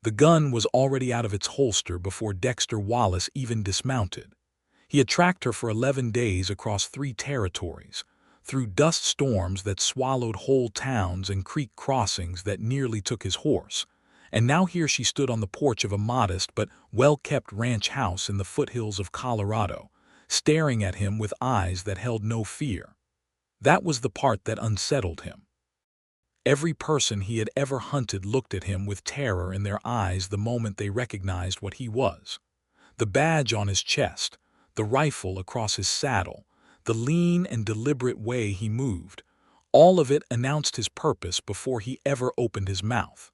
The gun was already out of its holster before Dexter Wallace even dismounted. He had tracked her for 11 days across 3 territories, through dust storms that swallowed whole towns and creek crossings that nearly took his horse. And now here she stood on the porch of a modest but well-kept ranch house in the foothills of Colorado, staring at him with eyes that held no fear. That was the part that unsettled him. Every person he had ever hunted looked at him with terror in their eyes the moment they recognized what he was. The badge on his chest, the rifle across his saddle, the lean and deliberate way he moved, all of it announced his purpose before he ever opened his mouth.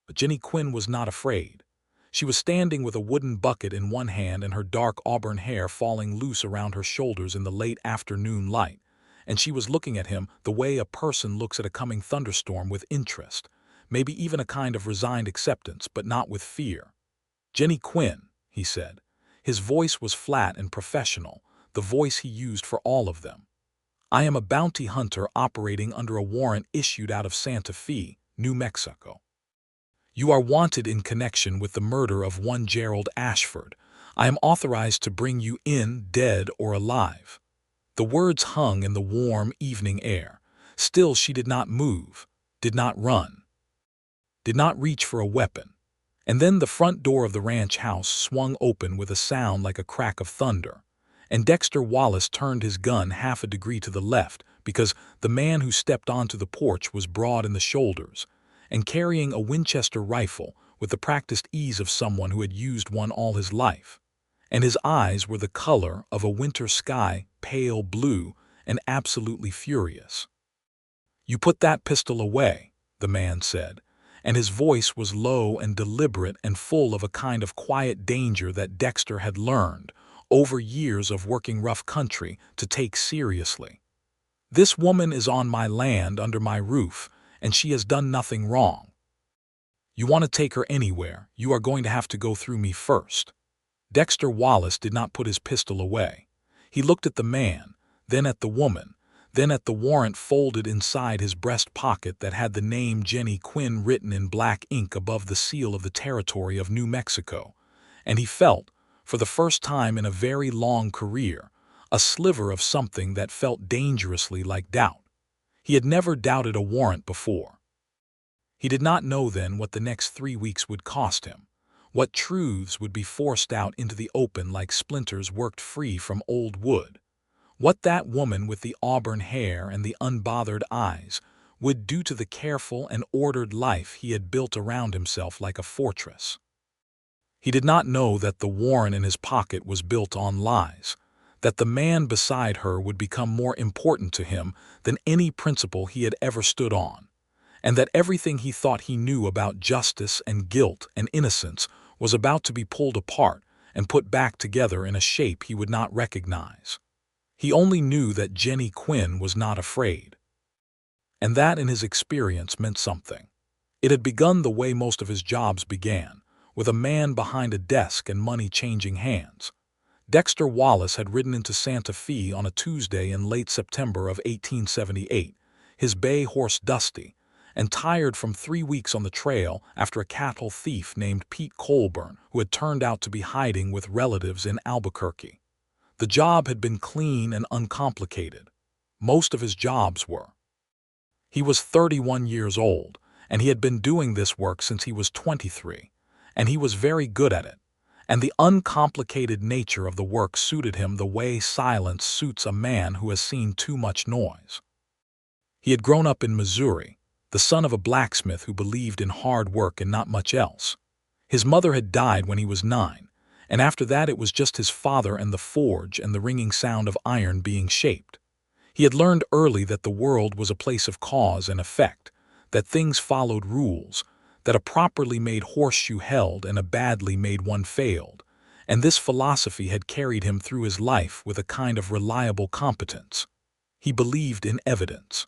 But Jennie Quinn was not afraid. She was standing with a wooden bucket in one hand and her dark auburn hair falling loose around her shoulders in the late afternoon light, and she was looking at him the way a person looks at a coming thunderstorm, with interest, maybe even a kind of resigned acceptance, but not with fear. "Jennie Quinn," he said. His voice was flat and professional, the voice he used for all of them. "I am a bounty hunter operating under a warrant issued out of Santa Fe, New Mexico. You are wanted in connection with the murder of one Gerald Ashford. I am authorized to bring you in, dead or alive." The words hung in the warm evening air. Still she did not move, did not run, did not reach for a weapon. And then the front door of the ranch house swung open with a sound like a crack of thunder, and Dexter Wallace turned his gun half a degree to the left because the man who stepped onto the porch was broad in the shoulders and carrying a Winchester rifle with the practiced ease of someone who had used one all his life. And his eyes were the color of a winter sky, pale blue and absolutely furious. "You put that pistol away," the man said, and his voice was low and deliberate and full of a kind of quiet danger that Dexter had learned, over years of working rough country, to take seriously. "This woman is on my land under my roof, and she has done nothing wrong. You want to take her anywhere, you are going to have to go through me first." Dexter Wallace did not put his pistol away. He looked at the man, then at the woman, then at the warrant folded inside his breast pocket that had the name Jennie Quinn written in black ink above the seal of the territory of New Mexico, and he felt, for the first time in a very long career, a sliver of something that felt dangerously like doubt. He had never doubted a warrant before. He did not know then what the next 3 weeks would cost him, what truths would be forced out into the open like splinters worked free from old wood, what that woman with the auburn hair and the unbothered eyes would do to the careful and ordered life he had built around himself like a fortress. He did not know that the warrant in his pocket was built on lies, that the man beside her would become more important to him than any principle he had ever stood on, and that everything he thought he knew about justice and guilt and innocence was about to be pulled apart and put back together in a shape he would not recognize. He only knew that Jennie Quinn was not afraid. And that in his experience meant something. It had begun the way most of his jobs began, with a man behind a desk and money changing hands. Dexter Wallace had ridden into Santa Fe on a Tuesday in late September of 1878, his bay horse Dusty, and tired from 3 weeks on the trail after a cattle thief named Pete Colburn, who had turned out to be hiding with relatives in Albuquerque. The job had been clean and uncomplicated. Most of his jobs were. He was 31 years old, and he had been doing this work since he was 23, and he was very good at it, and the uncomplicated nature of the work suited him the way silence suits a man who has seen too much noise. He had grown up in Missouri, the son of a blacksmith who believed in hard work and not much else. His mother had died when he was 9, and after that it was just his father and the forge and the ringing sound of iron being shaped. He had learned early that the world was a place of cause and effect, that things followed rules, that a properly made horseshoe held and a badly made one failed, and this philosophy had carried him through his life with a kind of reliable competence. He believed in evidence.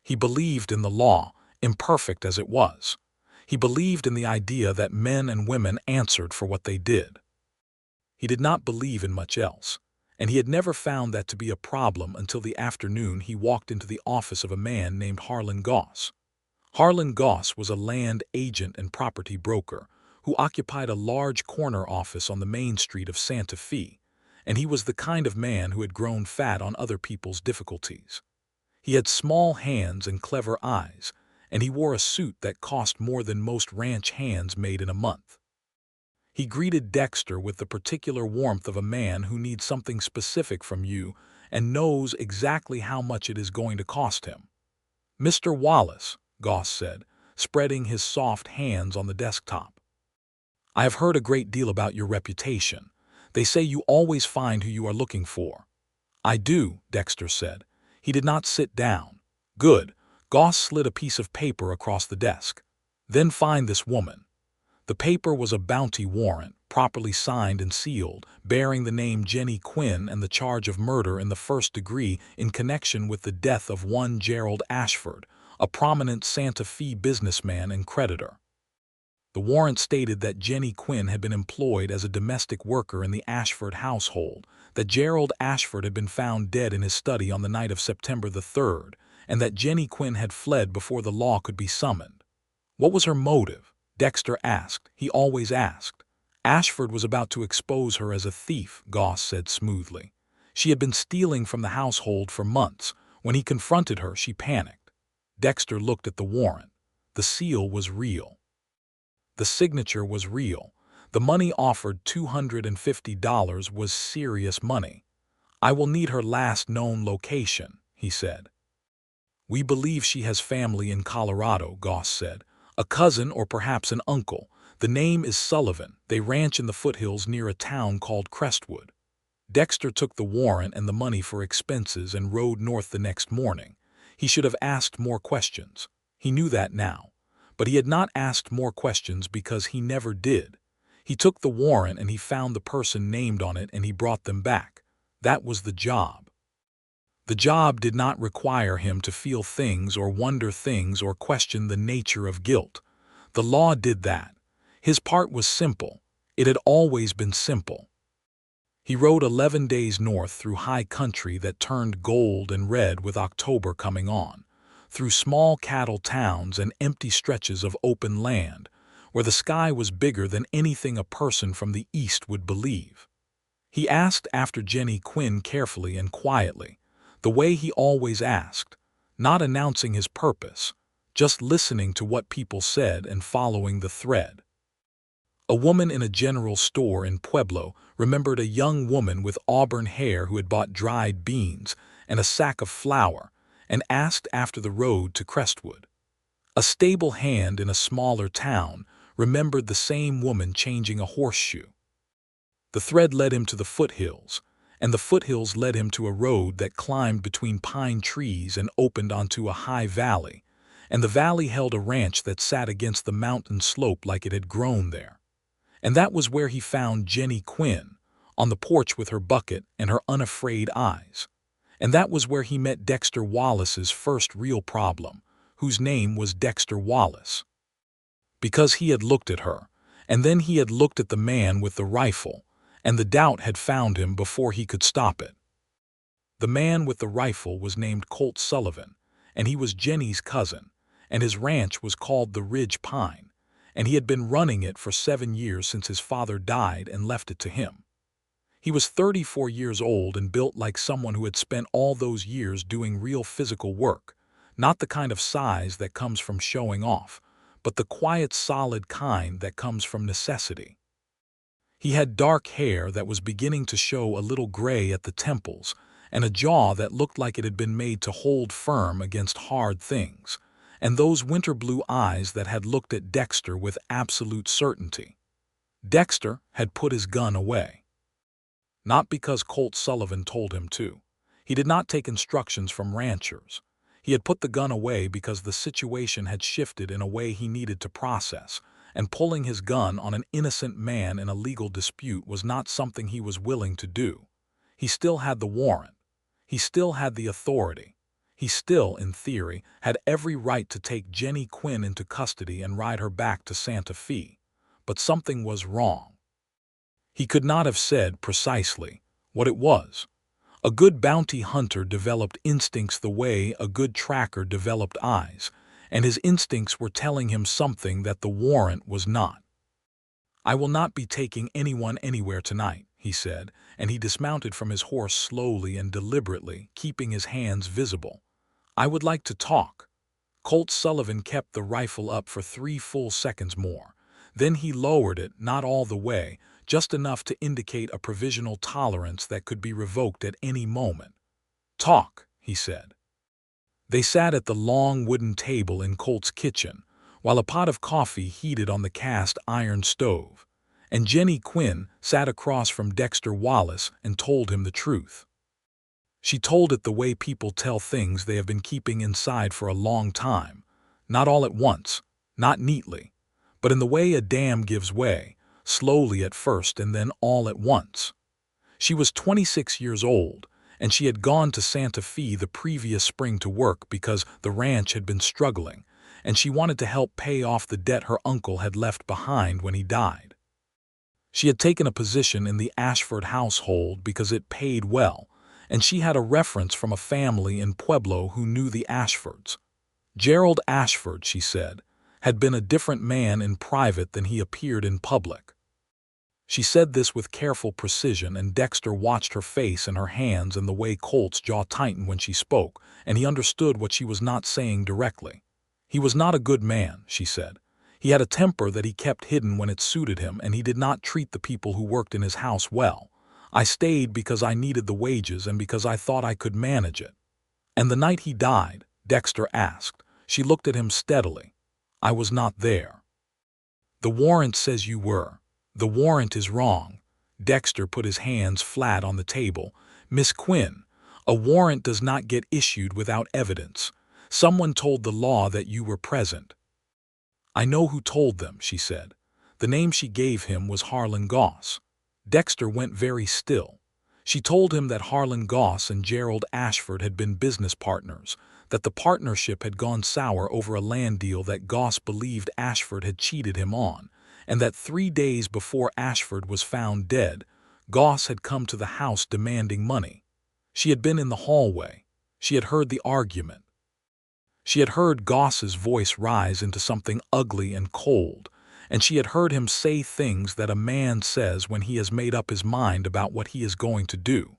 He believed in the law, imperfect as it was. He believed in the idea that men and women answered for what they did. He did not believe in much else, and he had never found that to be a problem until the afternoon he walked into the office of a man named Harlan Goss. Harlan Goss was a land agent and property broker who occupied a large corner office on the main street of Santa Fe, and he was the kind of man who had grown fat on other people's difficulties. He had small hands and clever eyes, and he wore a suit that cost more than most ranch hands made in a month. He greeted Dexter with the particular warmth of a man who needs something specific from you and knows exactly how much it is going to cost him. "Mr. Wallace," Goss said, spreading his soft hands on the desktop. "I have heard a great deal about your reputation. They say you always find who you are looking for." "I do," Dexter said. He did not sit down. "Good." Goss slid a piece of paper across the desk. "Then find this woman." The paper was a bounty warrant, properly signed and sealed, bearing the name Jennie Quinn and the charge of murder in the first degree in connection with the death of one Gerald Ashford, a prominent Santa Fe businessman and creditor. The warrant stated that Jennie Quinn had been employed as a domestic worker in the Ashford household, that Gerald Ashford had been found dead in his study on the night of September the 3rd, and that Jennie Quinn had fled before the law could be summoned. What was her motive? Dexter asked. He always asked. Ashford was about to expose her as a thief, Goss said smoothly. She had been stealing from the household for months. When he confronted her, she panicked. Dexter looked at the warrant. The seal was real. The signature was real. The money offered, $250, was serious money. "I will need her last known location," he said. "We believe she has family in Colorado," Goss said. "A cousin or perhaps an uncle. The name is Sullivan. They ranch in the foothills near a town called Crestwood." Dexter took the warrant and the money for expenses and rode north the next morning. He should have asked more questions. He knew that now. But he had not asked more questions because he never did. He took the warrant and he found the person named on it and he brought them back. That was the job. The job did not require him to feel things or wonder things or question the nature of guilt. The law did that. His part was simple. It had always been simple. He rode 11 days north through high country that turned gold and red with October coming on, through small cattle towns and empty stretches of open land, where the sky was bigger than anything a person from the east would believe. He asked after Jennie Quinn carefully and quietly, the way he always asked, not announcing his purpose, just listening to what people said and following the thread. A woman in a general store in Pueblo remembered a young woman with auburn hair who had bought dried beans and a sack of flour and asked after the road to Crestwood. A stable hand in a smaller town remembered the same woman changing a horseshoe. The thread led him to the foothills, and the foothills led him to a road that climbed between pine trees and opened onto a high valley, and the valley held a ranch that sat against the mountain slope like it had grown there. And that was where he found Jennie Quinn, on the porch with her bucket and her unafraid eyes. And that was where he met Dexter Wallace's first real problem, whose name was Dexter Wallace. Because he had looked at her, and then he had looked at the man with the rifle, and the doubt had found him before he could stop it. The man with the rifle was named Colt Sullivan, and he was Jennie's cousin, and his ranch was called the Ridge Pine, and he had been running it for 7 years since his father died and left it to him. He was 34 years old and built like someone who had spent all those years doing real physical work, not the kind of size that comes from showing off, but the quiet, solid kind that comes from necessity. He had dark hair that was beginning to show a little gray at the temples, and a jaw that looked like it had been made to hold firm against hard things, and those winter blue eyes that had looked at Dexter with absolute certainty. Dexter had put his gun away. Not because Colt Sullivan told him to. He did not take instructions from ranchers. He had put the gun away because the situation had shifted in a way he needed to process, and pulling his gun on an innocent man in a legal dispute was not something he was willing to do. He still had the warrant. He still had the authority. He still, in theory, had every right to take Jennie Quinn into custody and ride her back to Santa Fe. But something was wrong. He could not have said precisely what it was. A good bounty hunter developed instincts the way a good tracker developed eyes, and his instincts were telling him something that the warrant was not. "I will not be taking anyone anywhere tonight," he said, and he dismounted from his horse slowly and deliberately, keeping his hands visible. "I would like to talk." Colt Sullivan kept the rifle up for 3 full seconds more. Then he lowered it, not all the way, just enough to indicate a provisional tolerance that could be revoked at any moment. "Talk," he said. They sat at the long wooden table in Colt's kitchen, while a pot of coffee heated on the cast iron stove, and Jennie Quinn sat across from Dexter Wallace and told him the truth. She told it the way people tell things they have been keeping inside for a long time, not all at once, not neatly, but in the way a dam gives way, slowly at first and then all at once. She was 26 years old, and she had gone to Santa Fe the previous spring to work because the ranch had been struggling, and she wanted to help pay off the debt her uncle had left behind when he died. She had taken a position in the Ashford household because it paid well, and she had a reference from a family in Pueblo who knew the Ashfords. Gerald Ashford, she said, had been a different man in private than he appeared in public. She said this with careful precision, and Dexter watched her face and her hands and the way Colt's jaw tightened when she spoke, and he understood what she was not saying directly. "He was not a good man," she said. "He had a temper that he kept hidden when it suited him, and he did not treat the people who worked in his house well. I stayed because I needed the wages and because I thought I could manage it." "And the night he died?" Dexter asked. She looked at him steadily. "I was not there." "The warrant says you were. The warrant is wrong." Dexter put his hands flat on the table. "Miss Quinn, a warrant does not get issued without evidence. Someone told the law that you were present." "I know who told them," she said. The name she gave him was Harlan Goss. Dexter went very still. She told him that Harlan Goss and Gerald Ashford had been business partners, that the partnership had gone sour over a land deal that Goss believed Ashford had cheated him on, and that 3 days before Ashford was found dead, Goss had come to the house demanding money. She had been in the hallway. She had heard the argument. She had heard Goss's voice rise into something ugly and cold, and she had heard him say things that a man says when he has made up his mind about what he is going to do.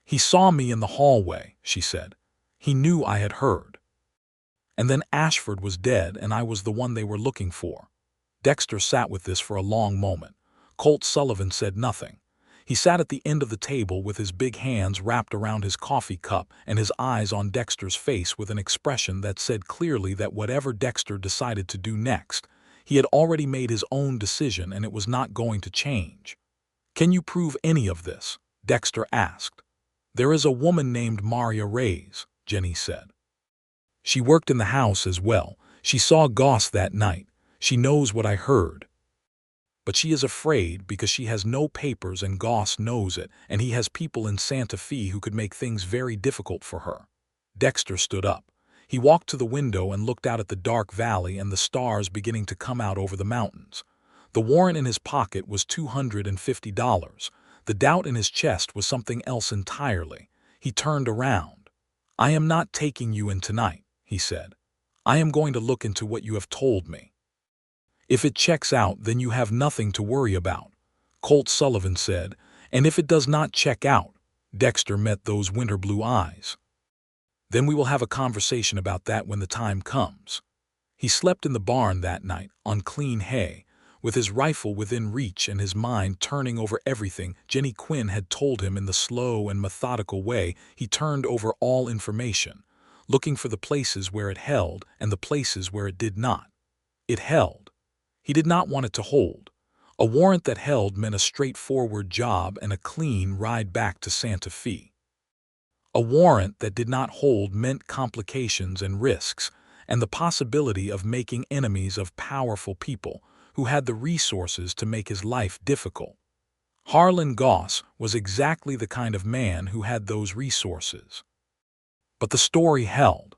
"He saw me in the hallway," she said. "He knew I had heard. And then Ashford was dead, and I was the one they were looking for." Dexter sat with this for a long moment. Colt Sullivan said nothing. He sat at the end of the table with his big hands wrapped around his coffee cup and his eyes on Dexter's face with an expression that said clearly that whatever Dexter decided to do next, he had already made his own decision and it was not going to change. "Can you prove any of this?" Dexter asked. "There is a woman named Maria Reyes," Jennie said. "She worked in the house as well. She saw Goss that night. She knows what I heard. But she is afraid because she has no papers and Goss knows it, and he has people in Santa Fe who could make things very difficult for her." Dexter stood up. He walked to the window and looked out at the dark valley and the stars beginning to come out over the mountains. The warrant in his pocket was $250. The doubt in his chest was something else entirely. He turned around. "I am not taking you in tonight," he said. "I am going to look into what you have told me. If it checks out, then you have nothing to worry about," Colt Sullivan said. "And if it does not check out," Dexter met those winter blue eyes, "then we will have a conversation about that when the time comes." He slept in the barn that night, on clean hay, with his rifle within reach and his mind turning over everything Jennie Quinn had told him in the slow and methodical way. He turned over all information, looking for the places where it held and the places where it did not. It held. He did not want it to hold. A warrant that held meant a straightforward job and a clean ride back to Santa Fe. A warrant that did not hold meant complications and risks, and the possibility of making enemies of powerful people who had the resources to make his life difficult. Harlan Goss was exactly the kind of man who had those resources. But the story held.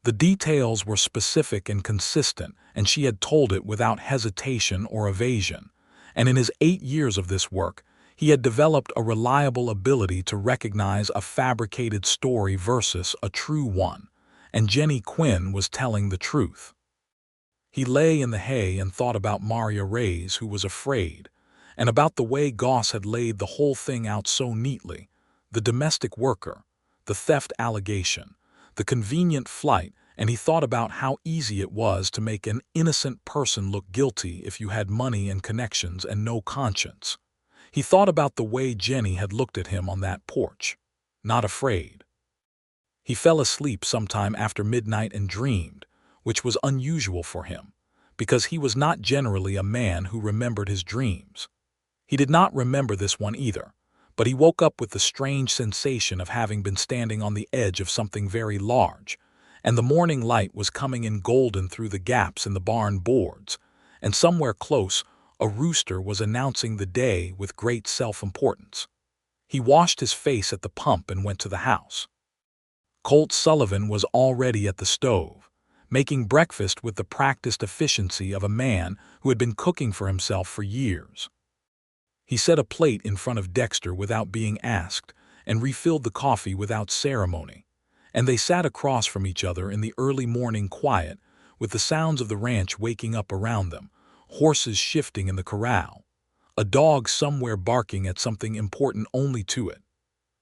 The details were specific and consistent, and she had told it without hesitation or evasion. And in his 8 years of this work, he had developed a reliable ability to recognize a fabricated story versus a true one. and Jennie Quinn was telling the truth. He lay in the hay and thought about Maria Reyes, who was afraid, and about the way Goss had laid the whole thing out so neatly: the domestic worker, the theft allegation, the convenient flight, and he thought about how easy it was to make an innocent person look guilty if you had money and connections and no conscience. He thought about the way Jennie had looked at him on that porch. Not afraid. He fell asleep sometime after midnight and dreamed, which was unusual for him, because he was not generally a man who remembered his dreams. He did not remember this one either, but he woke up with the strange sensation of having been standing on the edge of something very large, and the morning light was coming in golden through the gaps in the barn boards, and somewhere close a rooster was announcing the day with great self-importance. He washed his face at the pump and went to the house. Colt Sullivan was already at the stove, making breakfast with the practiced efficiency of a man who had been cooking for himself for years. He set a plate in front of Dexter without being asked and refilled the coffee without ceremony, and they sat across from each other in the early morning quiet, with the sounds of the ranch waking up around them, horses shifting in the corral, a dog somewhere barking at something important only to it.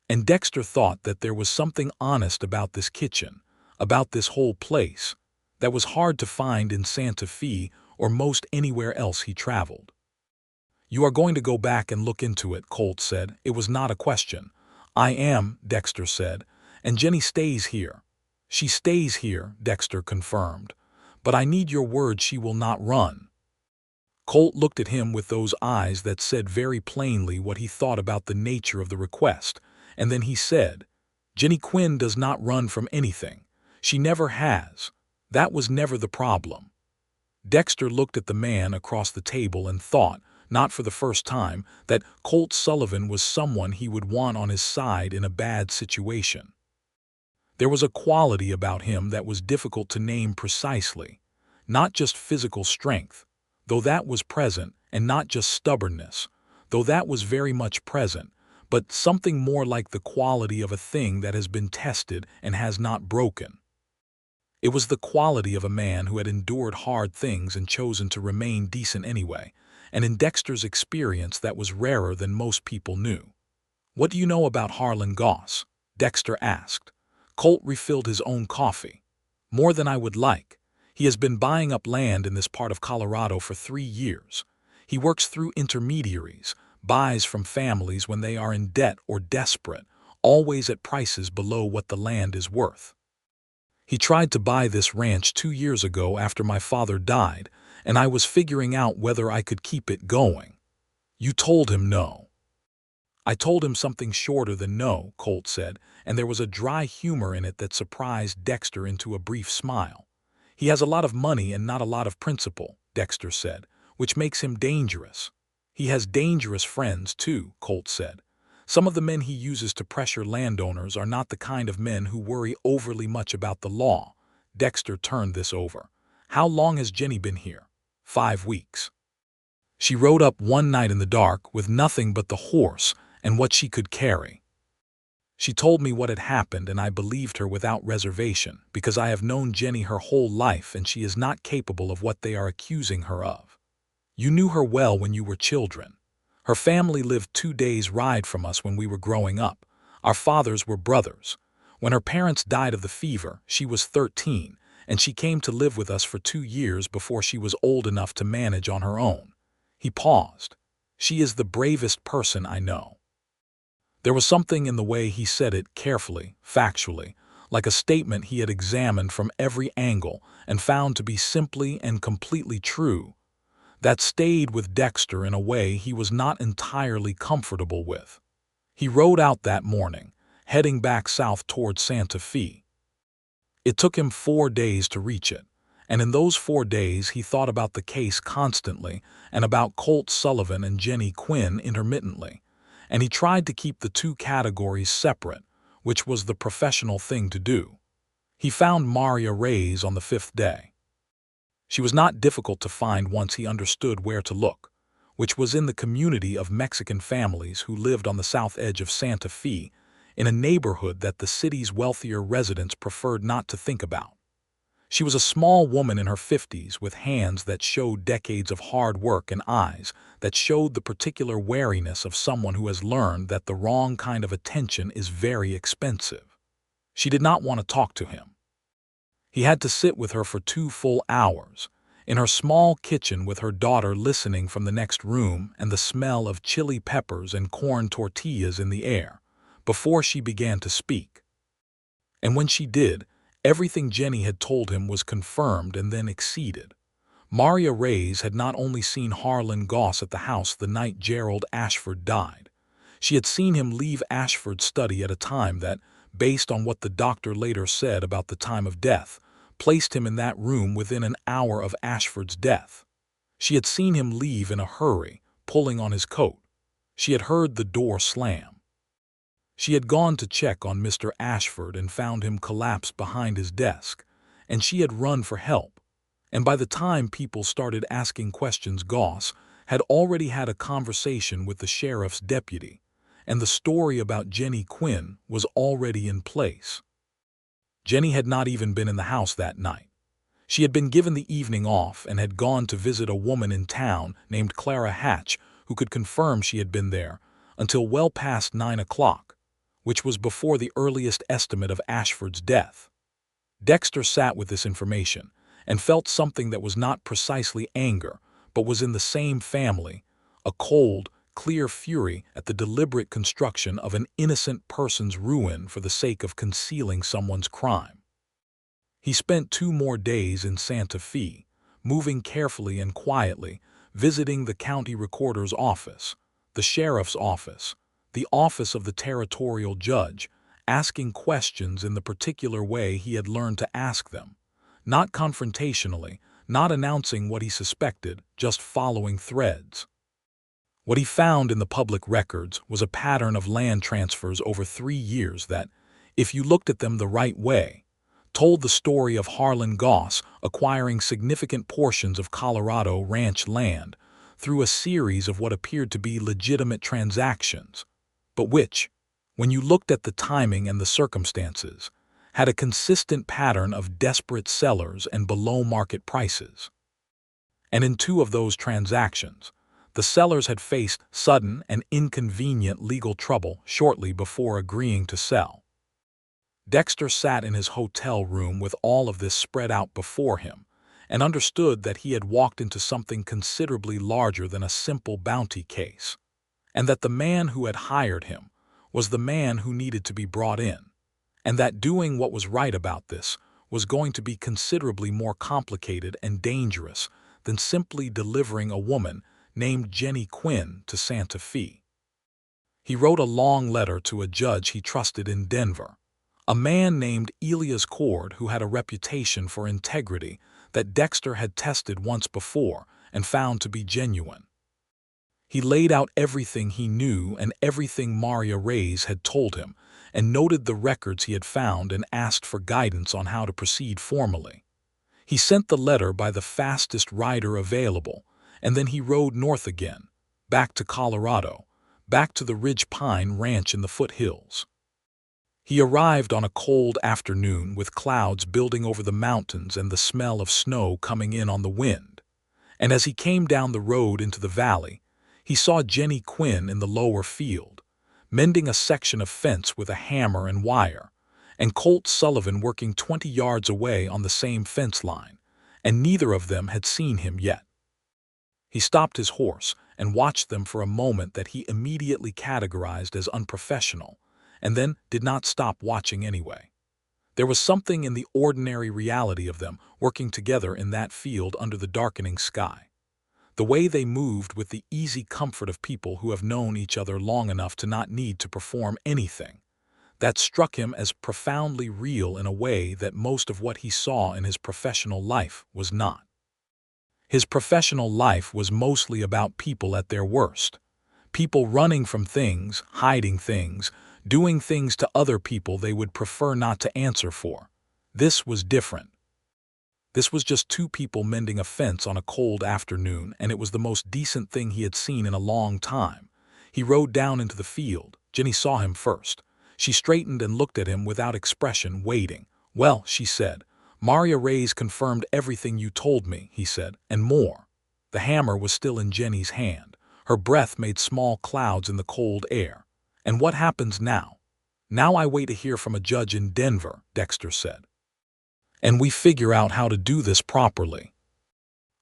And Dexter thought that there was something honest about this kitchen, about this whole place, that was hard to find in Santa Fe or most anywhere else he traveled. "You are going to go back and look into it," Colt said. It was not a question. "I am," Dexter said, "and Jennie stays here." "She stays here," Dexter confirmed, "but I need your word she will not run." Colt looked at him with those eyes that said very plainly what he thought about the nature of the request, and then he said, "Jennie Quinn does not run from anything. She never has. That was never the problem." Dexter looked at the man across the table and thought, not for the first time, that Colt Sullivan was someone he would want on his side in a bad situation. There was a quality about him that was difficult to name precisely, not just physical strength, though that was present, and not just stubbornness, though that was very much present, but something more like the quality of a thing that has been tested and has not broken. It was the quality of a man who had endured hard things and chosen to remain decent anyway, and in Dexter's experience that was rarer than most people knew. "What do you know about Harlan Goss?" Dexter asked. Colt refilled his own coffee. "More than I would like. He has been buying up land in this part of Colorado for 3 years. He works through intermediaries, buys from families when they are in debt or desperate, always at prices below what the land is worth. He tried to buy this ranch 2 years ago after my father died, and I was figuring out whether I could keep it going." "You told him no." "I told him something shorter than no," Colt said, and there was a dry humor in it that surprised Dexter into a brief smile. "He has a lot of money and not a lot of principle," Dexter said, "which makes him dangerous." "He has dangerous friends, too," Colt said. "Some of the men he uses to pressure landowners are not the kind of men who worry overly much about the law." Dexter turned this over. "How long has Jennie been here?" 5 weeks. "She rode up one night in the dark with nothing but the horse and what she could carry. She told me what had happened, and I believed her without reservation, because I have known Jennie her whole life and she is not capable of what they are accusing her of. You knew her well when you were children. Her family lived 2 days' ride from us when we were growing up. Our fathers were brothers. When her parents died of the fever, she was 13, and she came to live with us for 2 years before she was old enough to manage on her own." He paused. "She is the bravest person I know." There was something in the way he said it, carefully, factually, like a statement he had examined from every angle and found to be simply and completely true, that stayed with Dexter in a way he was not entirely comfortable with. He rode out that morning, heading back south toward Santa Fe. It took him 4 days to reach it, and in those 4 days he thought about the case constantly and about Colt Sullivan and Jennie Quinn intermittently, and he tried to keep the two categories separate, which was the professional thing to do. He found Maria Reyes on the 5th day. She was not difficult to find once he understood where to look, which was in the community of Mexican families who lived on the south edge of Santa Fe, in a neighborhood that the city's wealthier residents preferred not to think about. She was a small woman in her 50s with hands that showed decades of hard work and eyes that showed the particular wariness of someone who has learned that the wrong kind of attention is very expensive. She did not want to talk to him. He had to sit with her for 2 full hours, in her small kitchen with her daughter listening from the next room and the smell of chili peppers and corn tortillas in the air, before she began to speak. And when she did, everything Jennie had told him was confirmed and then exceeded. Maria Reyes had not only seen Harlan Goss at the house the night Gerald Ashford died. She had seen him leave Ashford's study at a time that, based on what the doctor later said about the time of death, placed him in that room within an hour of Ashford's death. She had seen him leave in a hurry, pulling on his coat. She had heard the door slam. She had gone to check on Mr. Ashford and found him collapsed behind his desk, and she had run for help. And by the time people started asking questions, Goss had already had a conversation with the sheriff's deputy, and the story about Jennie Quinn was already in place. Jennie had not even been in the house that night. She had been given the evening off and had gone to visit a woman in town named Clara Hatch who could confirm she had been there until well past 9 o'clock, which was before the earliest estimate of Ashford's death. Dexter sat with this information and felt something that was not precisely anger, but was in the same family, a cold, clear fury at the deliberate construction of an innocent person's ruin for the sake of concealing someone's crime. He spent 2 more days in Santa Fe, moving carefully and quietly, visiting the county recorder's office, the sheriff's office, the office of the territorial judge, asking questions in the particular way he had learned to ask them, not confrontationally, not announcing what he suspected, just following threads. What he found in the public records was a pattern of land transfers over 3 years that, if you looked at them the right way, told the story of Harlan Goss acquiring significant portions of Colorado ranch land through a series of what appeared to be legitimate transactions, but which, when you looked at the timing and the circumstances, had a consistent pattern of desperate sellers and below-market prices. And in 2 of those transactions, the sellers had faced sudden and inconvenient legal trouble shortly before agreeing to sell. Dexter sat in his hotel room with all of this spread out before him and understood that he had walked into something considerably larger than a simple bounty case, and that the man who had hired him was the man who needed to be brought in, and that doing what was right about this was going to be considerably more complicated and dangerous than simply delivering a woman named Jennie Quinn to Santa Fe. He wrote a long letter to a judge he trusted in Denver, a man named Elias Cord who had a reputation for integrity that Dexter had tested once before and found to be genuine. He laid out everything he knew and everything Maria Reyes had told him, and noted the records he had found and asked for guidance on how to proceed formally. He sent the letter by the fastest rider available, and then he rode north again, back to Colorado, back to the Ridge Pine Ranch in the foothills. He arrived on a cold afternoon with clouds building over the mountains and the smell of snow coming in on the wind, and as he came down the road into the valley, he saw Jennie Quinn in the lower field, mending a section of fence with a hammer and wire, and Colt Sullivan working 20 yards away on the same fence line, and neither of them had seen him yet. He stopped his horse and watched them for a moment that he immediately categorized as unprofessional, and then did not stop watching anyway. There was something in the ordinary reality of them working together in that field under the darkening sky. The way they moved with the easy comfort of people who have known each other long enough to not need to perform anything, that struck him as profoundly real in a way that most of what he saw in his professional life was not. His professional life was mostly about people at their worst, people running from things, hiding things, doing things to other people they would prefer not to answer for. This was different. This was just 2 people mending a fence on a cold afternoon, and it was the most decent thing he had seen in a long time. He rode down into the field. Jennie saw him first. She straightened and looked at him without expression, waiting. "Well," she said, "Maria Reyes confirmed everything you told me," he said, "and more." The hammer was still in Jennie's hand. Her breath made small clouds in the cold air. "And what happens now?" "Now I wait to hear from a judge in Denver," Dexter said. "And we figure out how to do this properly."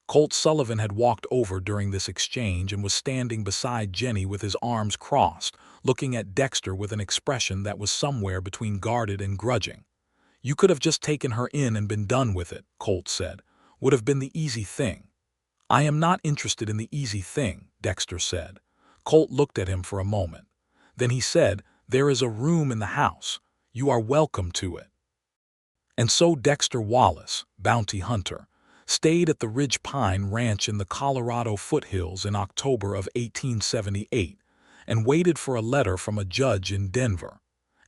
Colt Sullivan had walked over during this exchange and was standing beside Jennie with his arms crossed, looking at Dexter with an expression that was somewhere between guarded and grudging. "You could have just taken her in and been done with it," Colt said. "Would have been the easy thing." "I am not interested in the easy thing," Dexter said. Colt looked at him for a moment. Then he said, "There is a room in the house. You are welcome to it." And so Dexter Wallace, bounty hunter, stayed at the Ridge Pine Ranch in the Colorado foothills in October of 1878 and waited for a letter from a judge in Denver.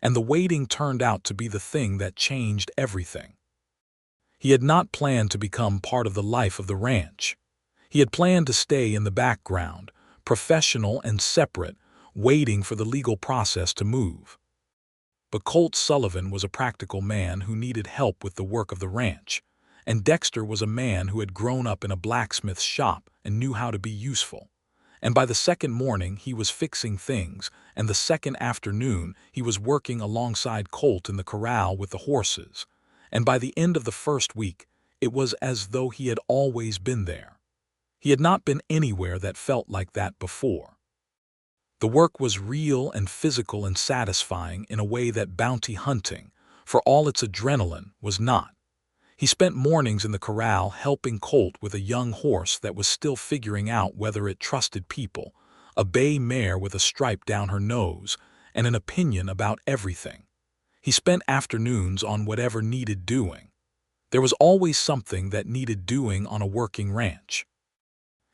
And the waiting turned out to be the thing that changed everything. He had not planned to become part of the life of the ranch. He had planned to stay in the background, professional and separate, waiting for the legal process to move. But Colt Sullivan was a practical man who needed help with the work of the ranch, and Dexter was a man who had grown up in a blacksmith's shop and knew how to be useful. And by the second morning he was fixing things, and the second afternoon he was working alongside Colt in the corral with the horses. And by the end of the first week, it was as though he had always been there. He had not been anywhere that felt like that before. The work was real and physical and satisfying in a way that bounty hunting, for all its adrenaline, was not. He spent mornings in the corral helping Colt with a young horse that was still figuring out whether it trusted people, a bay mare with a stripe down her nose, and an opinion about everything. He spent afternoons on whatever needed doing. There was always something that needed doing on a working ranch.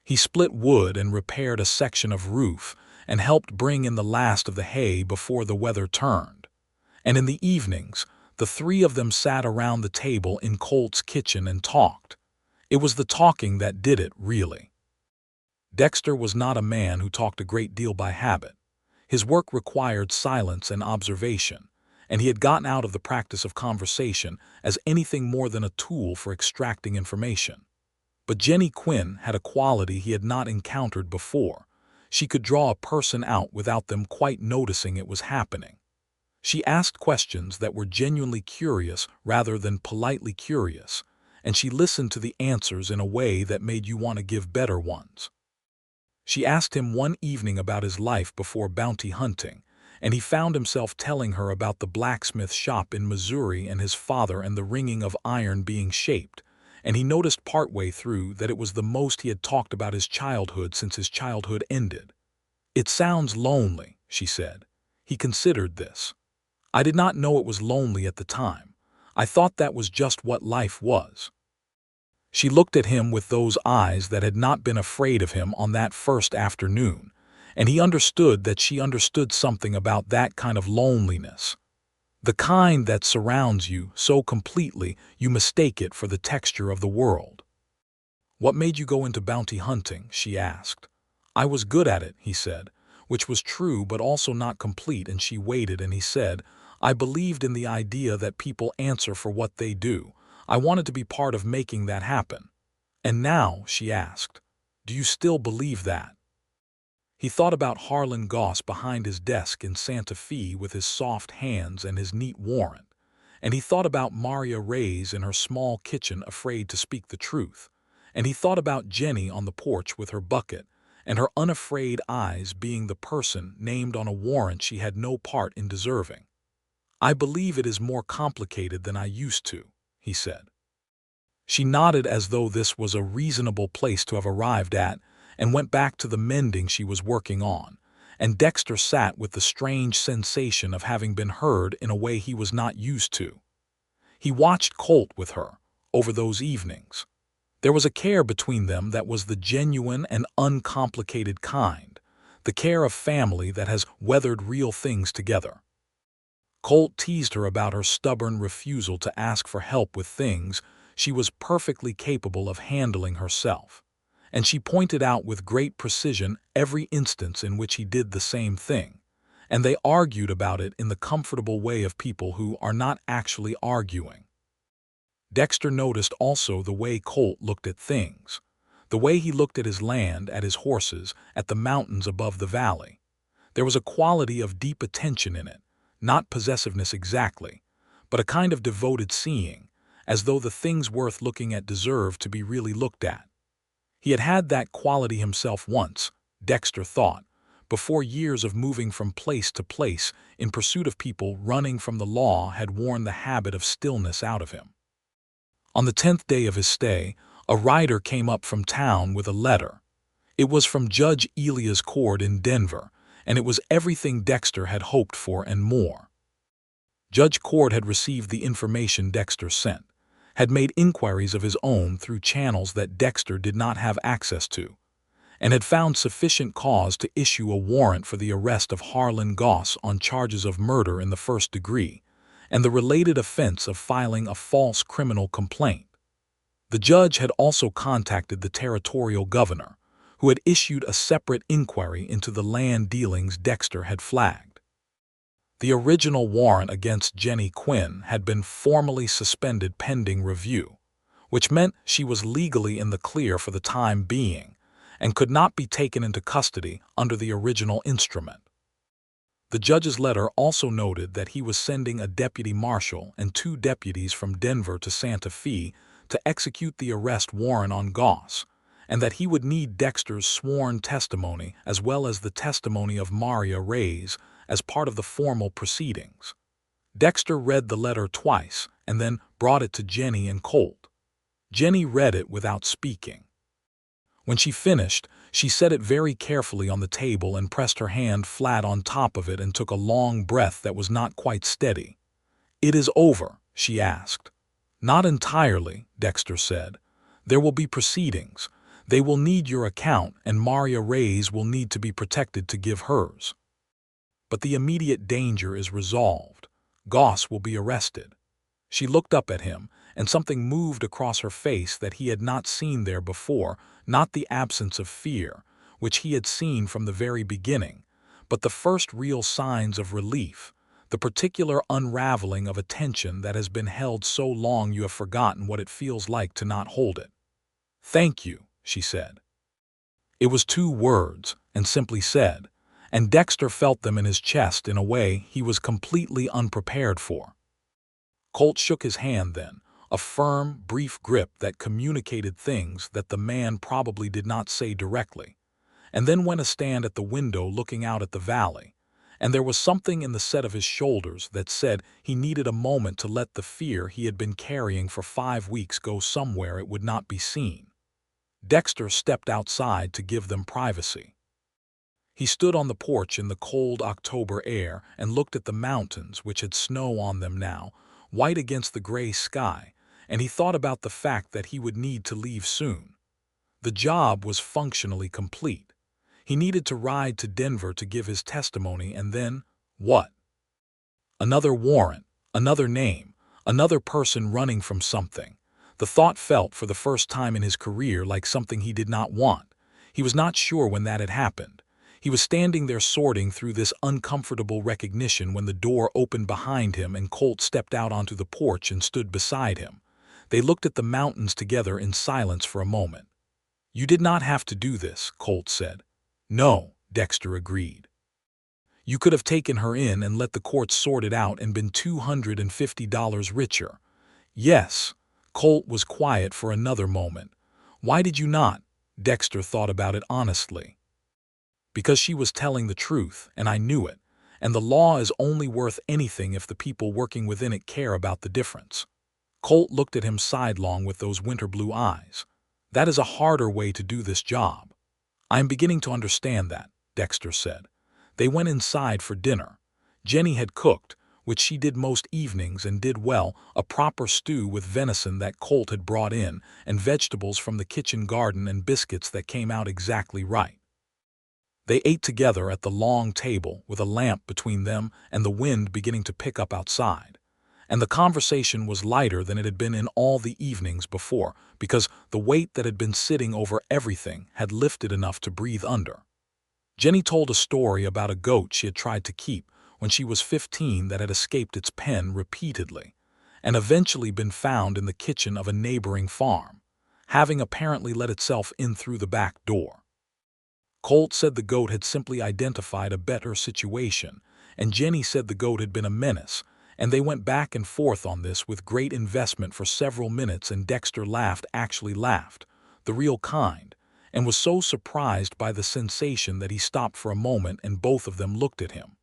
He split wood and repaired a section of roof and helped bring in the last of the hay before the weather turned. And in the evenings, the three of them sat around the table in Colt's kitchen and talked. It was the talking that did it, really. Dexter was not a man who talked a great deal by habit. His work required silence and observation, and he had gotten out of the practice of conversation as anything more than a tool for extracting information. But Jennie Quinn had a quality he had not encountered before. She could draw a person out without them quite noticing it was happening. She asked questions that were genuinely curious rather than politely curious, and she listened to the answers in a way that made you want to give better ones. She asked him one evening about his life before bounty hunting, and he found himself telling her about the blacksmith shop in Missouri and his father and the ringing of iron being shaped, and he noticed partway through that it was the most he had talked about his childhood since his childhood ended. "It sounds lonely," she said. He considered this. "I did not know it was lonely at the time. I thought that was just what life was." She looked at him with those eyes that had not been afraid of him on that first afternoon, and he understood that she understood something about that kind of loneliness. The kind that surrounds you so completely you mistake it for the texture of the world. "What made you go into bounty hunting?" she asked. "I was good at it," he said, which was true but also not complete, and she waited, and he said, "I believed in the idea that people answer for what they do. I wanted to be part of making that happen." "And now," she asked, "do you still believe that?" He thought about Harlan Goss behind his desk in Santa Fe with his soft hands and his neat warrant, and he thought about Maria Reyes in her small kitchen afraid to speak the truth, and he thought about Jennie on the porch with her bucket, and her unafraid eyes being the person named on a warrant she had no part in deserving. "I believe it is more complicated than I used to," he said. She nodded as though this was a reasonable place to have arrived at, and went back to the mending she was working on, and Dexter sat with the strange sensation of having been heard in a way he was not used to. He watched Colt with her, over those evenings. There was a care between them that was the genuine and uncomplicated kind, the care of family that has weathered real things together. Colt teased her about her stubborn refusal to ask for help with things she was perfectly capable of handling herself, and she pointed out with great precision every instance in which he did the same thing, and they argued about it in the comfortable way of people who are not actually arguing. Dexter noticed also the way Colt looked at things, the way he looked at his land, at his horses, at the mountains above the valley. There was a quality of deep attention in it, not possessiveness exactly, but a kind of devoted seeing, as though the things worth looking at deserved to be really looked at. He had had that quality himself once, Dexter thought, before years of moving from place to place in pursuit of people running from the law had worn the habit of stillness out of him. On the 10th day of his stay, a rider came up from town with a letter. It was from Judge Elias Cord in Denver, and it was everything Dexter had hoped for and more. Judge Cord had received the information Dexter sent, had made inquiries of his own through channels that Dexter did not have access to, and had found sufficient cause to issue a warrant for the arrest of Harlan Goss on charges of murder in the first degree, and the related offense of filing a false criminal complaint. The judge had also contacted the territorial governor, who had issued a separate inquiry into the land dealings Dexter had flagged. The original warrant against Jennie Quinn had been formally suspended pending review, which meant she was legally in the clear for the time being and could not be taken into custody under the original instrument. The judge's letter also noted that he was sending a deputy marshal and 2 deputies from Denver to Santa Fe to execute the arrest warrant on Goss, and that he would need Dexter's sworn testimony as well as the testimony of Maria Reyes as part of the formal proceedings. Dexter read the letter twice and then brought it to Jennie and Colt. Jennie read it without speaking. When she finished, she set it very carefully on the table and pressed her hand flat on top of it and took a long breath that was not quite steady. "It is over?" she asked. "Not entirely," Dexter said. "There will be proceedings. They will need your account, and Maria Reyes will need to be protected to give hers. But the immediate danger is resolved. Goss will be arrested." She looked up at him, and something moved across her face that he had not seen there before, not the absence of fear, which he had seen from the very beginning, but the first real signs of relief, the particular unraveling of a tension that has been held so long you have forgotten what it feels like to not hold it. "Thank you," she said. It was 2 words, and simply said, and Dexter felt them in his chest in a way he was completely unprepared for. Colt shook his hand then, a firm, brief grip that communicated things that the man probably did not say directly, and then went a stand at the window looking out at the valley, and there was something in the set of his shoulders that said he needed a moment to let the fear he had been carrying for 5 weeks go somewhere it would not be seen. Dexter stepped outside to give them privacy. He stood on the porch in the cold October air and looked at the mountains, which had snow on them now, white against the gray sky, and he thought about the fact that he would need to leave soon. The job was functionally complete. He needed to ride to Denver to give his testimony, and then, what? Another warrant, another name, another person running from something. The thought felt for the first time in his career like something he did not want. He was not sure when that had happened. He was standing there sorting through this uncomfortable recognition when the door opened behind him and Colt stepped out onto the porch and stood beside him. They looked at the mountains together in silence for a moment. "You did not have to do this," Colt said. "No," Dexter agreed. "You could have taken her in and let the courts sort it out and been $250 richer." "Yes." Colt was quiet for another moment. "Why did you not?" Dexter thought about it honestly. "Because she was telling the truth, and I knew it, and the law is only worth anything if the people working within it care about the difference." Colt looked at him sidelong with those winter blue eyes. "That is a harder way to do this job." "I am beginning to understand that," Dexter said. They went inside for dinner. Jennie had cooked, which she did most evenings and did well, a proper stew with venison that Colt had brought in, and vegetables from the kitchen garden and biscuits that came out exactly right. They ate together at the long table with a lamp between them and the wind beginning to pick up outside. And the conversation was lighter than it had been in all the evenings before, because the weight that had been sitting over everything had lifted enough to breathe under. Jennie told a story about a goat she had tried to keep when she was 15 that had escaped its pen repeatedly and eventually been found in the kitchen of a neighboring farm, having apparently let itself in through the back door. Colt said the goat had simply identified a better situation, and Jennie said the goat had been a menace, and they went back and forth on this with great investment for several minutes, and Dexter actually laughed, the real kind, and was so surprised by the sensation that he stopped for a moment and both of them looked at him.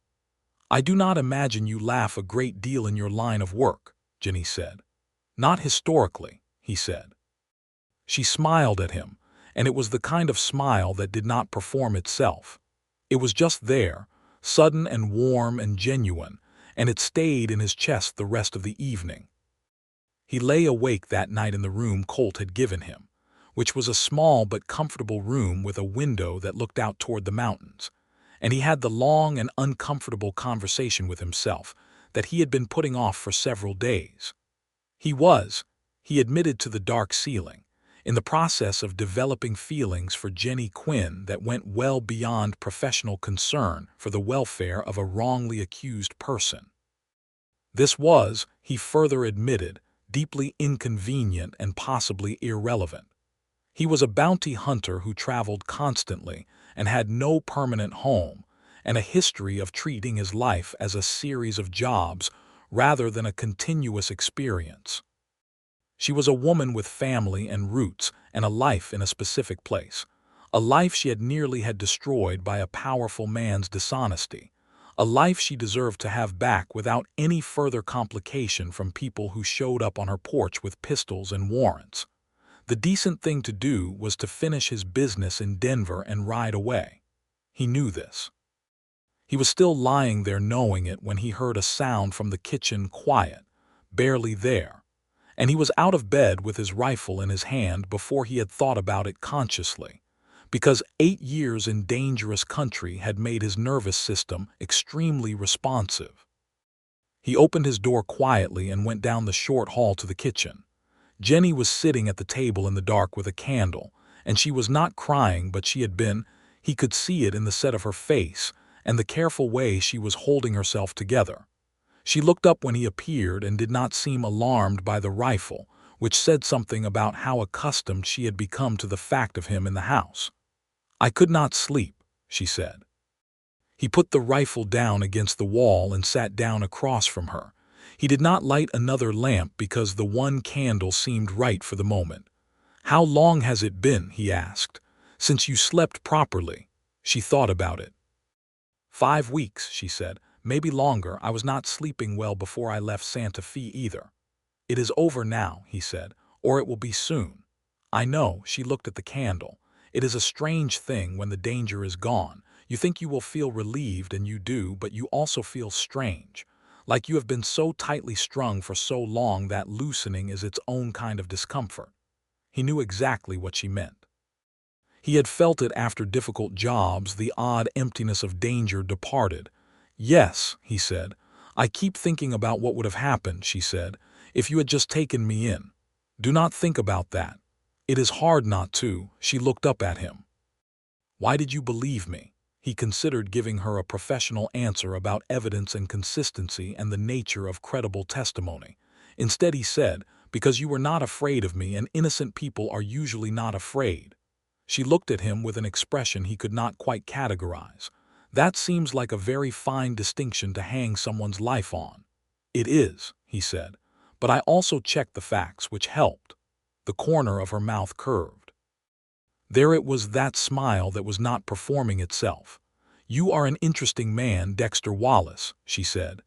"I do not imagine you laugh a great deal in your line of work," Jennie said. "Not historically," he said. She smiled at him, and it was the kind of smile that did not perform itself. It was just there, sudden and warm and genuine, and it stayed in his chest the rest of the evening. He lay awake that night in the room Colt had given him, which was a small but comfortable room with a window that looked out toward the mountains, and he had the long and uncomfortable conversation with himself that he had been putting off for several days. He admitted to the dark ceiling, in the process of developing feelings for Jennie Quinn that went well beyond professional concern for the welfare of a wrongly accused person. This was, he further admitted, deeply inconvenient and possibly irrelevant. He was a bounty hunter who traveled constantly and had no permanent home, and a history of treating his life as a series of jobs rather than a continuous experience. She was a woman with family and roots and a life in a specific place, a life she had nearly had destroyed by a powerful man's dishonesty, a life she deserved to have back without any further complication from people who showed up on her porch with pistols and warrants. The decent thing to do was to finish his business in Denver and ride away. He knew this. He was still lying there knowing it when he heard a sound from the kitchen, quiet, barely there, and he was out of bed with his rifle in his hand before he had thought about it consciously, because 8 years in dangerous country had made his nervous system extremely responsive. He opened his door quietly and went down the short hall to the kitchen. Jennie was sitting at the table in the dark with a candle, and she was not crying, but she had been. He could see it in the set of her face and the careful way she was holding herself together. She looked up when he appeared and did not seem alarmed by the rifle, which said something about how accustomed she had become to the fact of him in the house. "I could not sleep," she said. He put the rifle down against the wall and sat down across from her. He did not light another lamp because the one candle seemed right for the moment. "How long has it been," he asked, "since you slept properly?" She thought about it. 5 weeks, she said. "Maybe longer. I was not sleeping well before I left Santa Fe either." "It is over now," he said, "or it will be soon." "I know." She looked at the candle. "It is a strange thing when the danger is gone. You think you will feel relieved, and you do, but you also feel strange. Like you have been so tightly strung for so long that loosening is its own kind of discomfort." He knew exactly what she meant. He had felt it after difficult jobs. The odd emptiness of danger departed. "Yes," he said. "I keep thinking about what would have happened," she said, "if you had just taken me in. Do not think about that. It is hard not to." She looked up at him. "Why did you believe me?" He considered giving her a professional answer about evidence and consistency and the nature of credible testimony. Instead he said, "Because you were not afraid of me, and innocent people are usually not afraid." She looked at him with an expression he could not quite categorize. "That seems like a very fine distinction to hang someone's life on." "It is," he said, "but I also checked the facts, which helped." The corner of her mouth curved. There it was, that smile that was not performing itself. "You are an interesting man, Dexter Wallace," she said.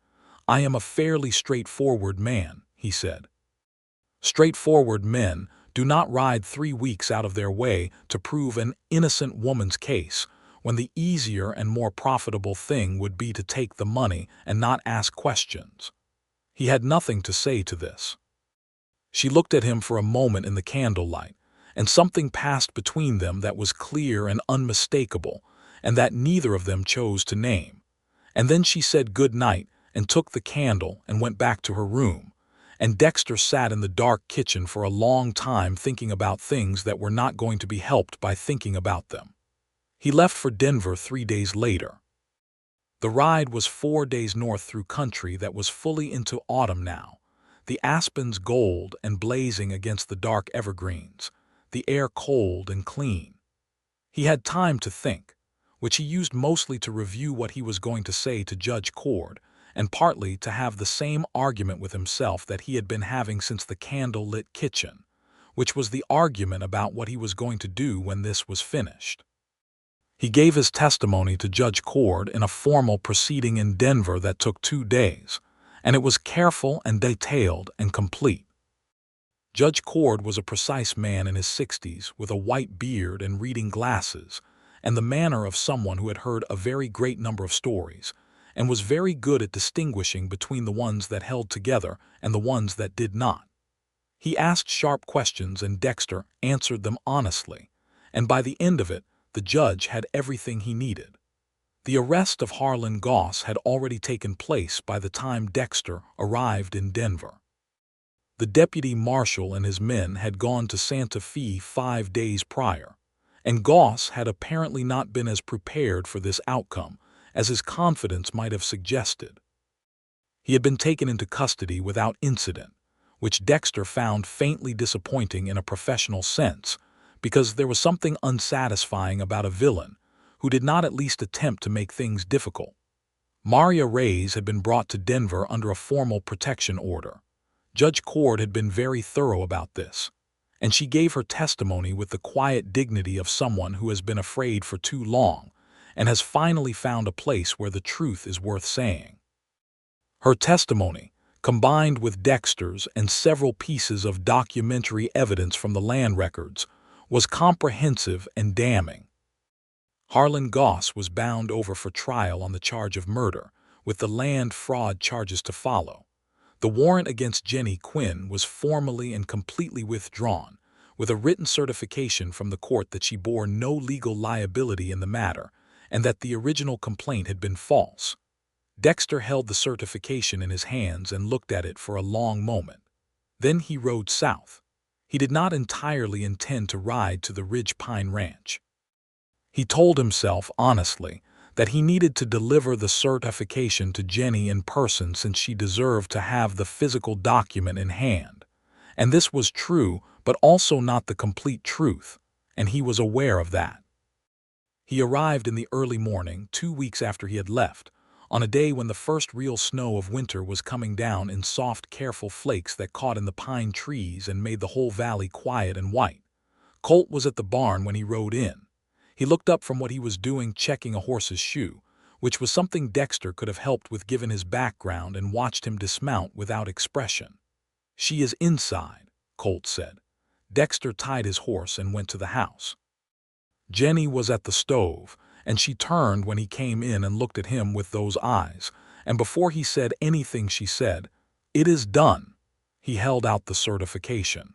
"I am a fairly straightforward man," he said. "Straightforward men do not ride 3 weeks out of their way to prove an innocent woman's case, when the easier and more profitable thing would be to take the money and not ask questions." He had nothing to say to this. She looked at him for a moment in the candlelight, and something passed between them that was clear and unmistakable, and that neither of them chose to name. And then she said good night and took the candle and went back to her room, and Dexter sat in the dark kitchen for a long time thinking about things that were not going to be helped by thinking about them. He left for Denver 3 days later. The ride was 4 days north through country that was fully into autumn now, the aspens gold and blazing against the dark evergreens, the air cold and clean. He had time to think, which he used mostly to review what he was going to say to Judge Cord, and partly to have the same argument with himself that he had been having since the candle-lit kitchen, which was the argument about what he was going to do when this was finished. He gave his testimony to Judge Cord in a formal proceeding in Denver that took 2 days, and it was careful and detailed and complete. Judge Cord was a precise man in his 60s with a white beard and reading glasses, and the manner of someone who had heard a very great number of stories, and was very good at distinguishing between the ones that held together and the ones that did not. He asked sharp questions and Dexter answered them honestly, and by the end of it, the judge had everything he needed. The arrest of Harlan Goss had already taken place by the time Dexter arrived in Denver. The deputy marshal and his men had gone to Santa Fe 5 days prior, and Goss had apparently not been as prepared for this outcome as his confidence might have suggested. He had been taken into custody without incident, which Dexter found faintly disappointing in a professional sense, because there was something unsatisfying about a villain who did not at least attempt to make things difficult. Maria Reyes had been brought to Denver under a formal protection order. Judge Cord had been very thorough about this, and she gave her testimony with the quiet dignity of someone who has been afraid for too long and has finally found a place where the truth is worth saying. Her testimony, combined with Dexter's and several pieces of documentary evidence from the land records, was comprehensive and damning. Harlan Goss was bound over for trial on the charge of murder, with the land fraud charges to follow. The warrant against Jennie Quinn was formally and completely withdrawn, with a written certification from the court that she bore no legal liability in the matter, and that the original complaint had been false. Dexter held the certification in his hands and looked at it for a long moment. Then he rode south. He did not entirely intend to ride to the Ridge Pine Ranch. He told himself, honestly, that he needed to deliver the certification to Jennie in person since she deserved to have the physical document in hand. And this was true, but also not the complete truth, and he was aware of that. He arrived in the early morning, 2 weeks after he had left, on a day when the first real snow of winter was coming down in soft, careful flakes that caught in the pine trees and made the whole valley quiet and white. Colt was at the barn when he rode in. He looked up from what he was doing, checking a horse's shoe, which was something Dexter could have helped with given his background, and watched him dismount without expression. "She is inside," Colt said. Dexter tied his horse and went to the house. Jennie was at the stove, and she turned when he came in and looked at him with those eyes, and before he said anything she said, "It is done." He held out the certification.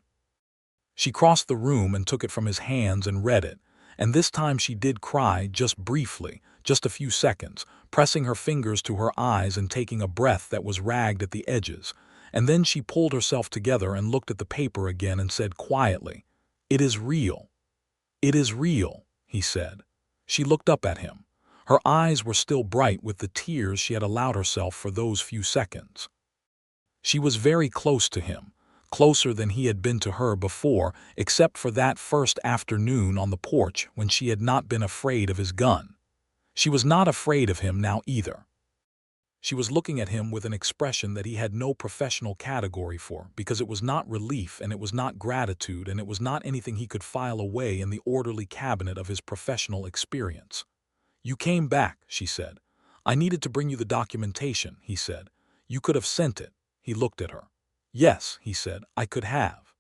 She crossed the room and took it from his hands and read it, and this time she did cry, just briefly, just a few seconds, pressing her fingers to her eyes and taking a breath that was ragged at the edges, and then she pulled herself together and looked at the paper again and said quietly, "It is real." "It is real," he said. She looked up at him. Her eyes were still bright with the tears she had allowed herself for those few seconds. She was very close to him, closer than he had been to her before, except for that first afternoon on the porch when she had not been afraid of his gun. She was not afraid of him now either. She was looking at him with an expression that he had no professional category for, because it was not relief and it was not gratitude and it was not anything he could file away in the orderly cabinet of his professional experience. "You came back," she said. "I needed to bring you the documentation," he said. "You could have sent it." He looked at her. "Yes," he said, "I could have."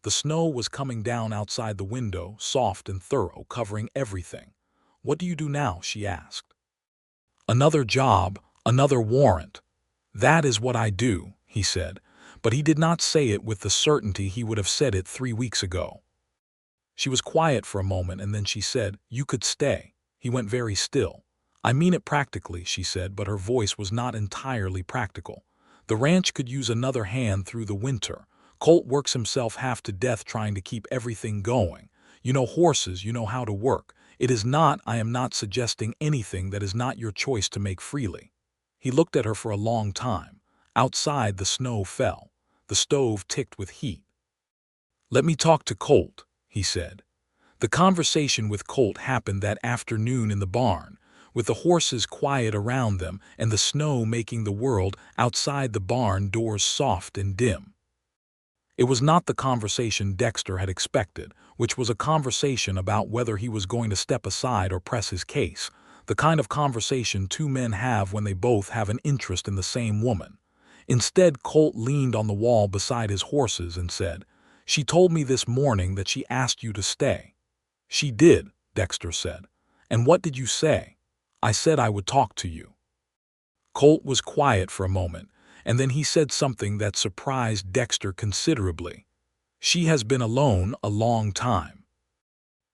The snow was coming down outside the window, soft and thorough, covering everything. "What do you do now?" she asked. "Another job. Another warrant." "That is what I do," he said, but he did not say it with the certainty he would have said it 3 weeks ago. She was quiet for a moment and then she said, "You could stay." He went very still. "I mean it practically," she said, but her voice was not entirely practical. "The ranch could use another hand through the winter. Colt works himself half to death trying to keep everything going. You know horses, you know how to work. It is not, I am not suggesting anything that is not your choice to make freely. He looked at her for a long time. Outside, the snow fell. The stove ticked with heat. Let me talk to Colt, he said. The conversation with Colt happened that afternoon in the barn, with the horses quiet around them and the snow making the world outside the barn doors soft and dim. It was not the conversation Dexter had expected, which was a conversation about whether he was going to step aside or press his case, the kind of conversation two men have when they both have an interest in the same woman. Instead, Colt leaned on the wall beside his horses and said, "She told me this morning that she asked you to stay." "She did," Dexter said. "And what did you say?" "I said I would talk to you." Colt was quiet for a moment, and then he said something that surprised Dexter considerably. "She has been alone a long time."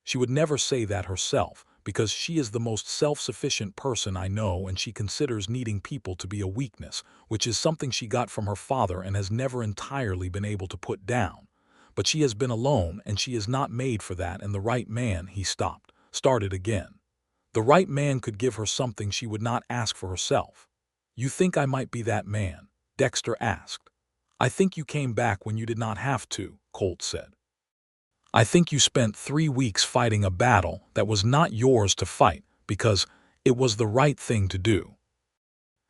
She would never say that herself, because she is the most self-sufficient person I know, and she considers needing people to be a weakness, which is something she got from her father and has never entirely been able to put down. But she has been alone, and she is not made for that, and the right man, he started again. The right man could give her something she would not ask for herself. "You think I might be that man?" Dexter asked. "I think you came back when you did not have to," Colt said. "I think you spent 3 weeks fighting a battle that was not yours to fight because it was the right thing to do.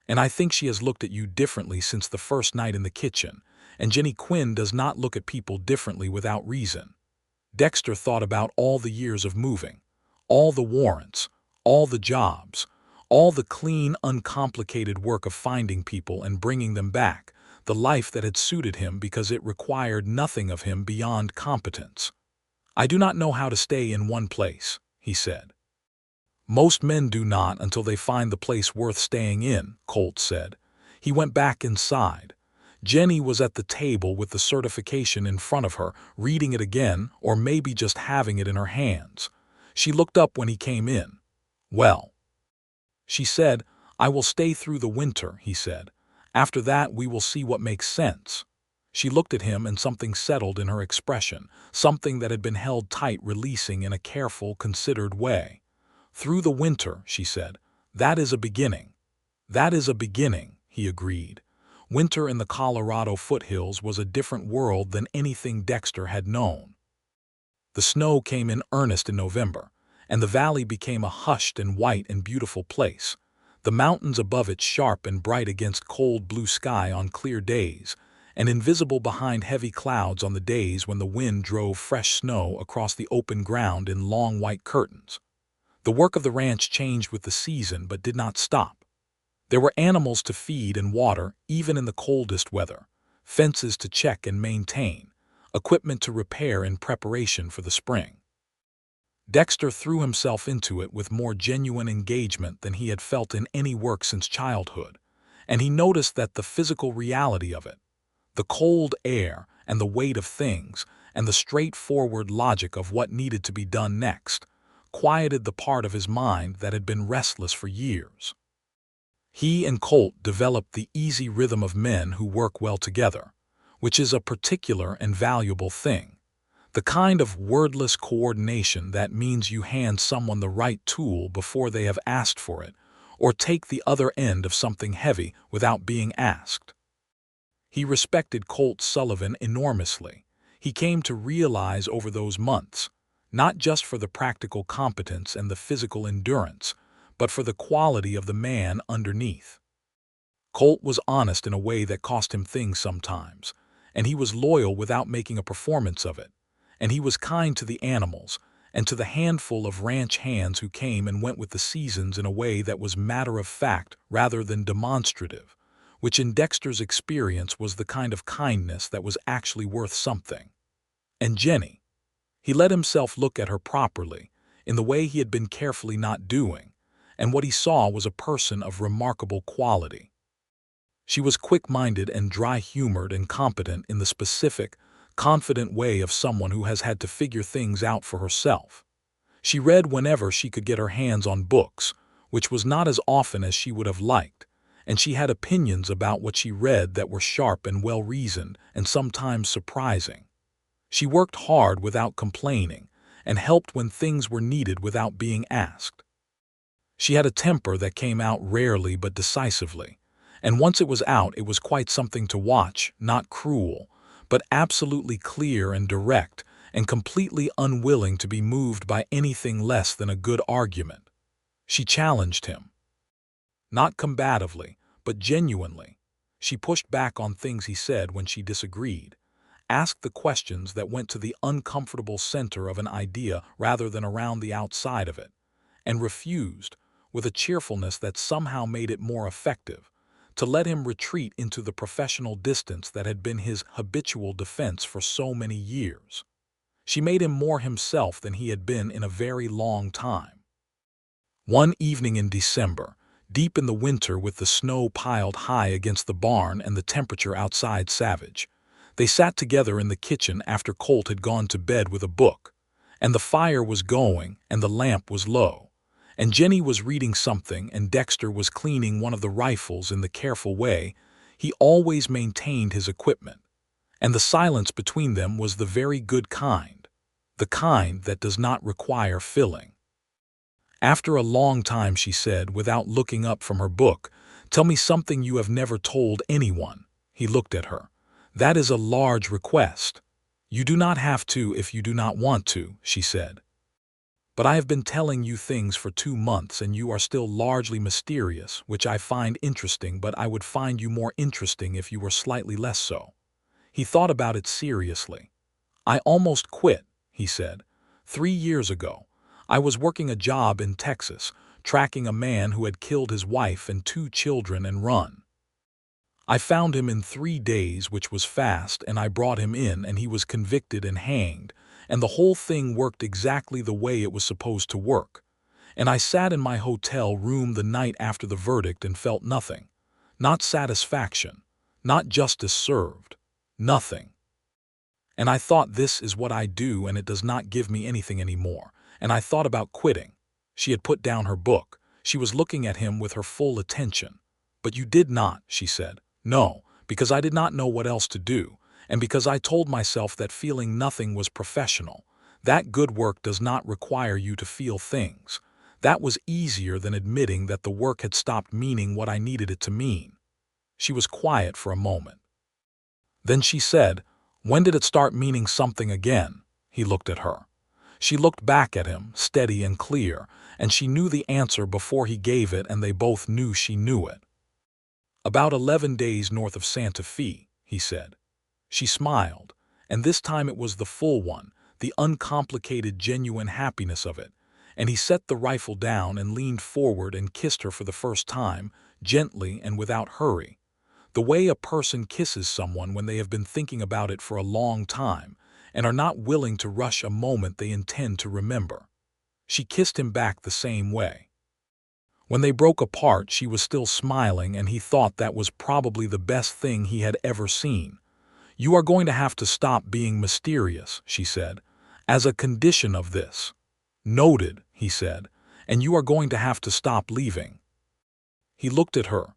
And I think she has looked at you differently since the first night in the kitchen, and Jennie Quinn does not look at people differently without reason." Dexter thought about all the years of moving, all the warrants, all the jobs, all the clean, uncomplicated work of finding people and bringing them back, the life that had suited him because it required nothing of him beyond competence. "I do not know how to stay in one place," he said. "Most men do not until they find the place worth staying in," Colt said. He went back inside. Jennie was at the table with the certification in front of her, reading it again, or maybe just having it in her hands. She looked up when he came in. "Well," she said. "I will stay through the winter," he said. "After that we will see what makes sense." She looked at him, and something settled in her expression, something that had been held tight releasing in a careful, considered way. "Through the winter," she said. "That is a beginning." "That is a beginning," he agreed. Winter in the Colorado foothills was a different world than anything Dexter had known. The snow came in earnest in November, and the valley became a hushed and white and beautiful place. The mountains above it sharp and bright against cold blue sky on clear days, and invisible behind heavy clouds on the days when the wind drove fresh snow across the open ground in long white curtains. The work of the ranch changed with the season but did not stop. There were animals to feed and water even in the coldest weather, fences to check and maintain, equipment to repair in preparation for the spring. Dexter threw himself into it with more genuine engagement than he had felt in any work since childhood, and he noticed that the physical reality of it, the cold air and the weight of things, and the straightforward logic of what needed to be done next, quieted the part of his mind that had been restless for years. He and Colt developed the easy rhythm of men who work well together, which is a particular and valuable thing. The kind of wordless coordination that means you hand someone the right tool before they have asked for it, or take the other end of something heavy without being asked. He respected Colt Sullivan enormously. He came to realize over those months, not just for the practical competence and the physical endurance, but for the quality of the man underneath. Colt was honest in a way that cost him things sometimes, and he was loyal without making a performance of it, and he was kind to the animals and to the handful of ranch hands who came and went with the seasons in a way that was matter-of-fact rather than demonstrative, which in Dexter's experience was the kind of kindness that was actually worth something. And Jennie. He let himself look at her properly, in the way he had been carefully not doing, and what he saw was a person of remarkable quality. She was quick-minded and dry-humored and competent in the specific, confident way of someone who has had to figure things out for herself. She read whenever she could get her hands on books, which was not as often as she would have liked, and she had opinions about what she read that were sharp and well-reasoned and sometimes surprising. She worked hard without complaining, and helped when things were needed without being asked. She had a temper that came out rarely but decisively, and once it was out it was quite something to watch, not cruel, but absolutely clear and direct, and completely unwilling to be moved by anything less than a good argument. She challenged him. Not combatively, but genuinely. She pushed back on things he said when she disagreed, asked the questions that went to the uncomfortable center of an idea rather than around the outside of it, and refused, with a cheerfulness that somehow made it more effective, to let him retreat into the professional distance that had been his habitual defense for so many years. She made him more himself than he had been in a very long time. One evening in December, deep in the winter with the snow piled high against the barn and the temperature outside savage, they sat together in the kitchen after Colt had gone to bed with a book, and the fire was going and the lamp was low, and Jennie was reading something and Dexter was cleaning one of the rifles in the careful way he always maintained his equipment, and the silence between them was the very good kind, the kind that does not require filling. After a long time she said, without looking up from her book, "Tell me something you have never told anyone." He looked at her. "That is a large request." "You do not have to if you do not want to," she said. "But I have been telling you things for 2 months and you are still largely mysterious, which I find interesting, but I would find you more interesting if you were slightly less so." He thought about it seriously. "I almost quit," he said. 3 years ago. I was working a job in Texas, tracking a man who had killed his wife and 2 children and run. I found him in 3 days, which was fast, and I brought him in and he was convicted and hanged, and the whole thing worked exactly the way it was supposed to work. And I sat in my hotel room the night after the verdict and felt nothing. Not satisfaction, not justice served, nothing. And I thought, this is what I do and it does not give me anything anymore. And I thought about quitting. She had put down her book. She was looking at him with her full attention. "But you did not," she said. "No, because I did not know what else to do, and because I told myself that feeling nothing was professional. That good work does not require you to feel things. That was easier than admitting that the work had stopped meaning what I needed it to mean." She was quiet for a moment. Then she said, "When did it start meaning something again?" He looked at her. She looked back at him, steady and clear, and she knew the answer before he gave it, and they both knew she knew it. "About 11 days north of Santa Fe," he said. She smiled, and this time it was the full one, the uncomplicated, genuine happiness of it, and he set the rifle down and leaned forward and kissed her for the first time, gently and without hurry, the way a person kisses someone when they have been thinking about it for a long time, and are not willing to rush a moment they intend to remember. She kissed him back the same way. When they broke apart, she was still smiling, and he thought that was probably the best thing he had ever seen. "You are going to have to stop being mysterious," she said, "as a condition of this." "Noted," he said, "and you are going to have to stop leaving." He looked at her.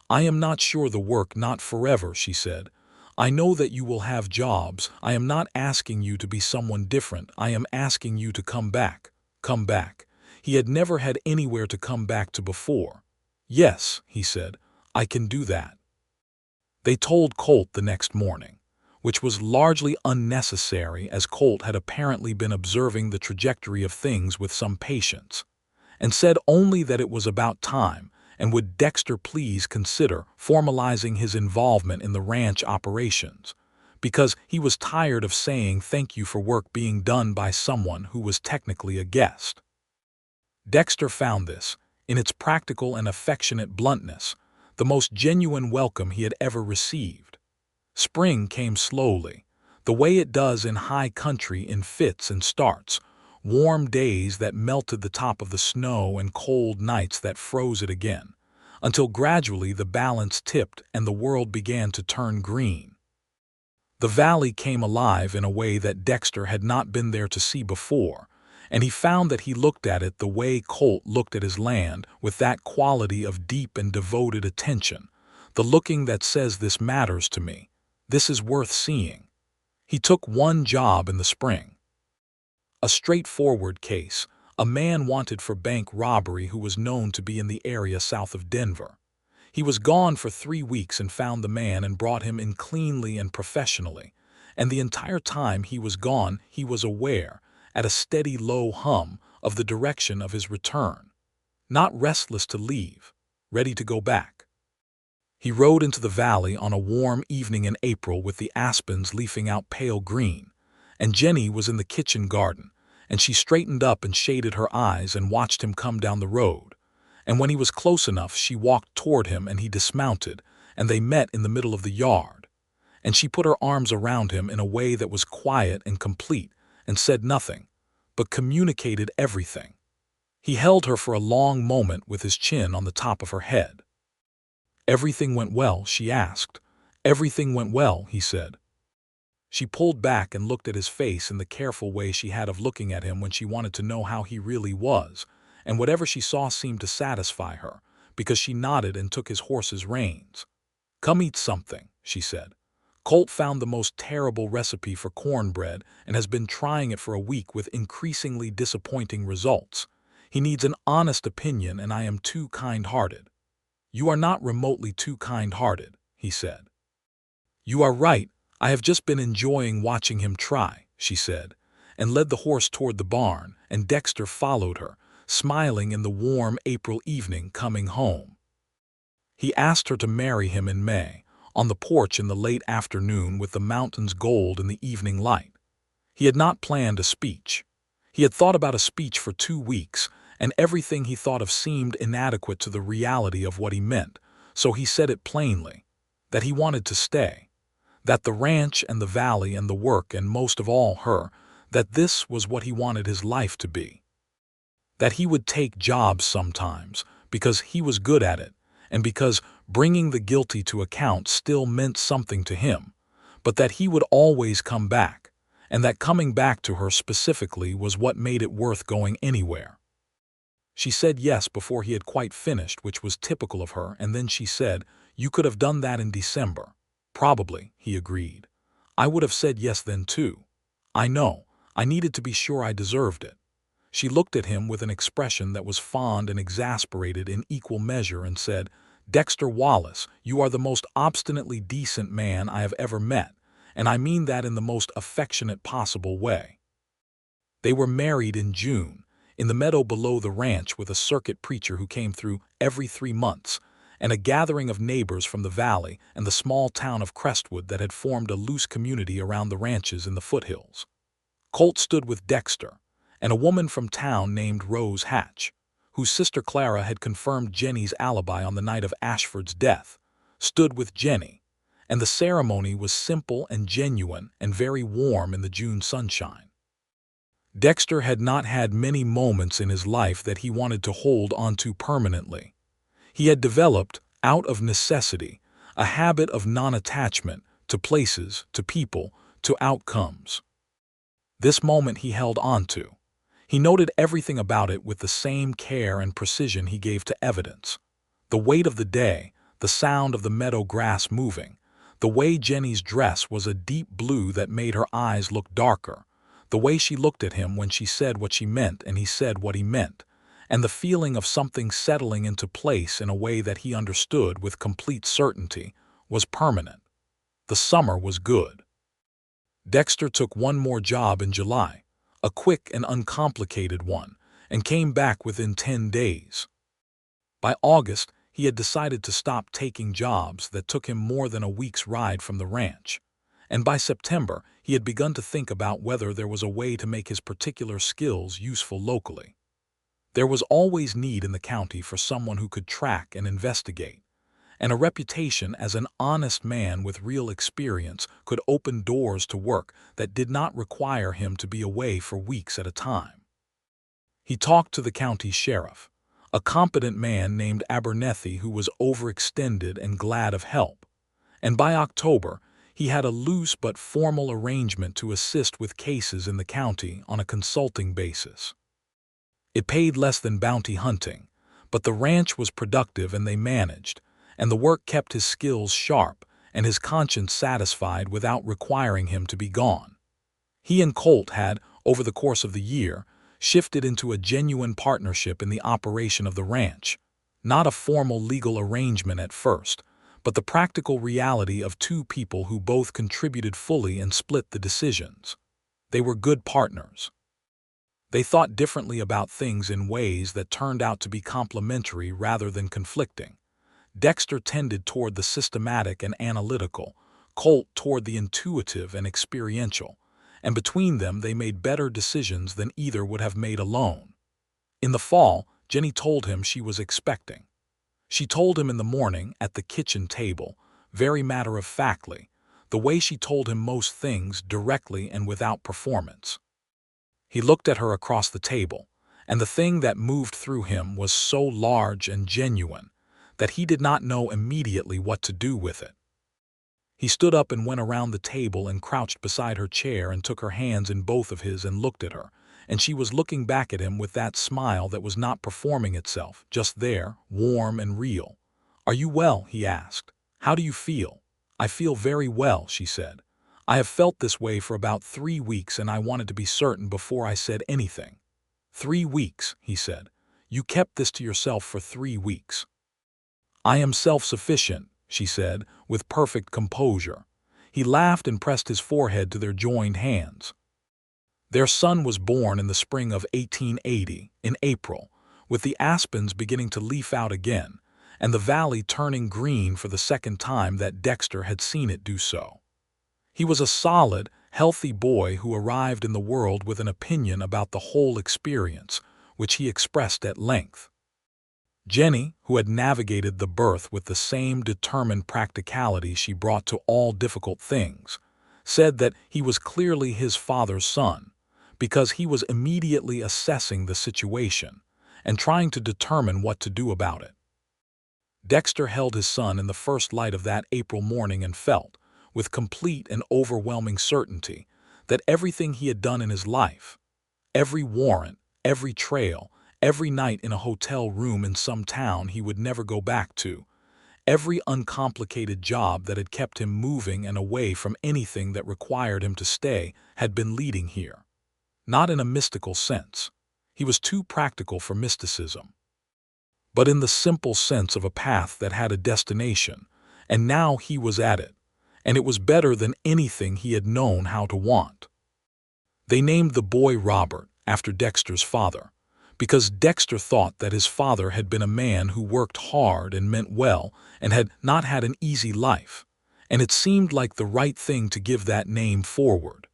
"I am not sure the work, not forever," she said. "I know that you will have jobs. I am not asking you to be someone different. I am asking you to come back. Come back." He had never had anywhere to come back to before. "Yes," he said, "I can do that." They told Colt the next morning, which was largely unnecessary as Colt had apparently been observing the trajectory of things with some patience, and said only that it was about time, and would Dexter please consider formalizing his involvement in the ranch operations, because he was tired of saying thank you for work being done by someone who was technically a guest. Dexter found this, in its practical and affectionate bluntness, the most genuine welcome he had ever received. Spring came slowly, the way it does in high country in fits and starts, warm days that melted the top of the snow and cold nights that froze it again, until gradually the balance tipped and the world began to turn green. The valley came alive in a way that Dexter had not been there to see before, and he found that he looked at it the way Colt looked at his land, with that quality of deep and devoted attention, the looking that says, "This matters to me. This is worth seeing." He took one job in the spring. A straightforward case, a man wanted for bank robbery who was known to be in the area south of Denver. He was gone for 3 weeks and found the man and brought him in cleanly and professionally. And the entire time he was gone, he was aware, at a steady low hum, of the direction of his return. Not restless to leave, ready to go back. He rode into the valley on a warm evening in April with the aspens leafing out pale green, and Jennie was in the kitchen garden, and she straightened up and shaded her eyes and watched him come down the road. And when he was close enough, she walked toward him and he dismounted, and they met in the middle of the yard. And she put her arms around him in a way that was quiet and complete, and said nothing, but communicated everything. He held her for a long moment with his chin on the top of her head. "Everything went well?" she asked. "Everything went well," he said. She pulled back and looked at his face in the careful way she had of looking at him when she wanted to know how he really was, and whatever she saw seemed to satisfy her, because she nodded and took his horse's reins. "Come eat something," she said. "Colt found the most terrible recipe for cornbread and has been trying it for a week with increasingly disappointing results. He needs an honest opinion, and I am too kind-hearted." "You are not remotely too kind-hearted," he said. "You are right. I have just been enjoying watching him try," she said, and led the horse toward the barn, and Dexter followed her, smiling in the warm April evening coming home. He asked her to marry him in May, on the porch in the late afternoon with the mountains gold in the evening light. He had not planned a speech. He had thought about a speech for 2 weeks, and everything he thought of seemed inadequate to the reality of what he meant, so he said it plainly, that he wanted to stay, that the ranch and the valley and the work and most of all her, that this was what he wanted his life to be. That he would take jobs sometimes, because he was good at it, and because bringing the guilty to account still meant something to him, but that he would always come back, and that coming back to her specifically was what made it worth going anywhere. She said yes before he had quite finished, which was typical of her, and then she said, "You could have done that in December." "Probably," he agreed. "I would have said yes then too. I know, I needed to be sure I deserved it." She looked at him with an expression that was fond and exasperated in equal measure and said, "Dexter Wallace, you are the most obstinately decent man I have ever met, and I mean that in the most affectionate possible way." They were married in June, in the meadow below the ranch, with a circuit preacher who came through every 3 months, and a gathering of neighbors from the valley and the small town of Crestwood that had formed a loose community around the ranches in the foothills. Colt stood with Dexter, and a woman from town named Rose Hatch, whose sister Clara had confirmed Jennie's alibi on the night of Ashford's death, stood with Jennie, and the ceremony was simple and genuine and very warm in the June sunshine. Dexter had not had many moments in his life that he wanted to hold onto permanently. He had developed, out of necessity, a habit of non-attachment to places, to people, to outcomes. This moment he held onto. He noted everything about it with the same care and precision he gave to evidence. The weight of the day, the sound of the meadow grass moving, the way Jennie's dress was a deep blue that made her eyes look darker, the way she looked at him when she said what she meant and he said what he meant, and the feeling of something settling into place in a way that he understood with complete certainty, was permanent. The summer was good. Dexter took one more job in July, a quick and uncomplicated one, and came back within 10 days. By August, he had decided to stop taking jobs that took him more than a week's ride from the ranch, and by September, he had begun to think about whether there was a way to make his particular skills useful locally. There was always need in the county for someone who could track and investigate, and a reputation as an honest man with real experience could open doors to work that did not require him to be away for weeks at a time. He talked to the county sheriff, a competent man named Abernethy who was overextended and glad of help, and by October, he had a loose but formal arrangement to assist with cases in the county on a consulting basis. It paid less than bounty hunting, but the ranch was productive and they managed, and the work kept his skills sharp and his conscience satisfied without requiring him to be gone. He and Colt had, over the course of the year, shifted into a genuine partnership in the operation of the ranch. Not a formal legal arrangement at first, but the practical reality of two people who both contributed fully and split the decisions. They were good partners. They thought differently about things in ways that turned out to be complementary rather than conflicting. Dexter tended toward the systematic and analytical, Colt toward the intuitive and experiential, and between them they made better decisions than either would have made alone. In the fall, Jennie told him she was expecting. She told him in the morning at the kitchen table, very matter-of-factly, the way she told him most things, directly and without performance. He looked at her across the table, and the thing that moved through him was so large and genuine that he did not know immediately what to do with it. He stood up and went around the table and crouched beside her chair and took her hands in both of his and looked at her, and she was looking back at him with that smile that was not performing itself, just there, warm and real. "Are you well?" he asked. "How do you feel?" "I feel very well," she said. "I have felt this way for about 3 weeks and I wanted to be certain before I said anything." 3 weeks, he said. "You kept this to yourself for 3 weeks." "I am self-sufficient," she said, with perfect composure. He laughed and pressed his forehead to their joined hands. Their son was born in the spring of 1880, in April, with the aspens beginning to leaf out again, and the valley turning green for the second time that Dexter had seen it do so. He was a solid, healthy boy who arrived in the world with an opinion about the whole experience, which he expressed at length. Jennie, who had navigated the birth with the same determined practicality she brought to all difficult things, said that he was clearly his father's son, because he was immediately assessing the situation and trying to determine what to do about it. Dexter held his son in the first light of that April morning and felt, with complete and overwhelming certainty, that everything he had done in his life, every warrant, every trail, every night in a hotel room in some town he would never go back to, every uncomplicated job that had kept him moving and away from anything that required him to stay, had been leading here. Not in a mystical sense. He was too practical for mysticism. But in the simple sense of a path that had a destination, and now he was at it, and it was better than anything he had known how to want. They named the boy Robert, after Dexter's father, because Dexter thought that his father had been a man who worked hard and meant well and had not had an easy life, and it seemed like the right thing to give that name forward.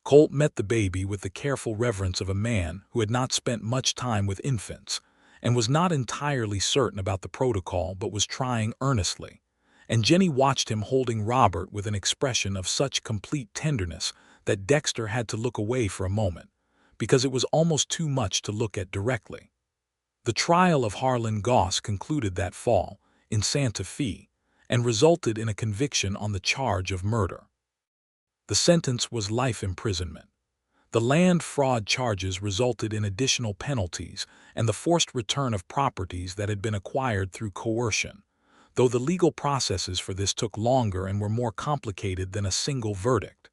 Colt met the baby with the careful reverence of a man who had not spent much time with infants and was not entirely certain about the protocol but was trying earnestly, and Jennie watched him holding Robert with an expression of such complete tenderness that Dexter had to look away for a moment, because it was almost too much to look at directly. The trial of Harlan Goss concluded that fall, in Santa Fe, and resulted in a conviction on the charge of murder. The sentence was life imprisonment. The land fraud charges resulted in additional penalties and the forced return of properties that had been acquired through coercion, though the legal processes for this took longer and were more complicated than a single verdict.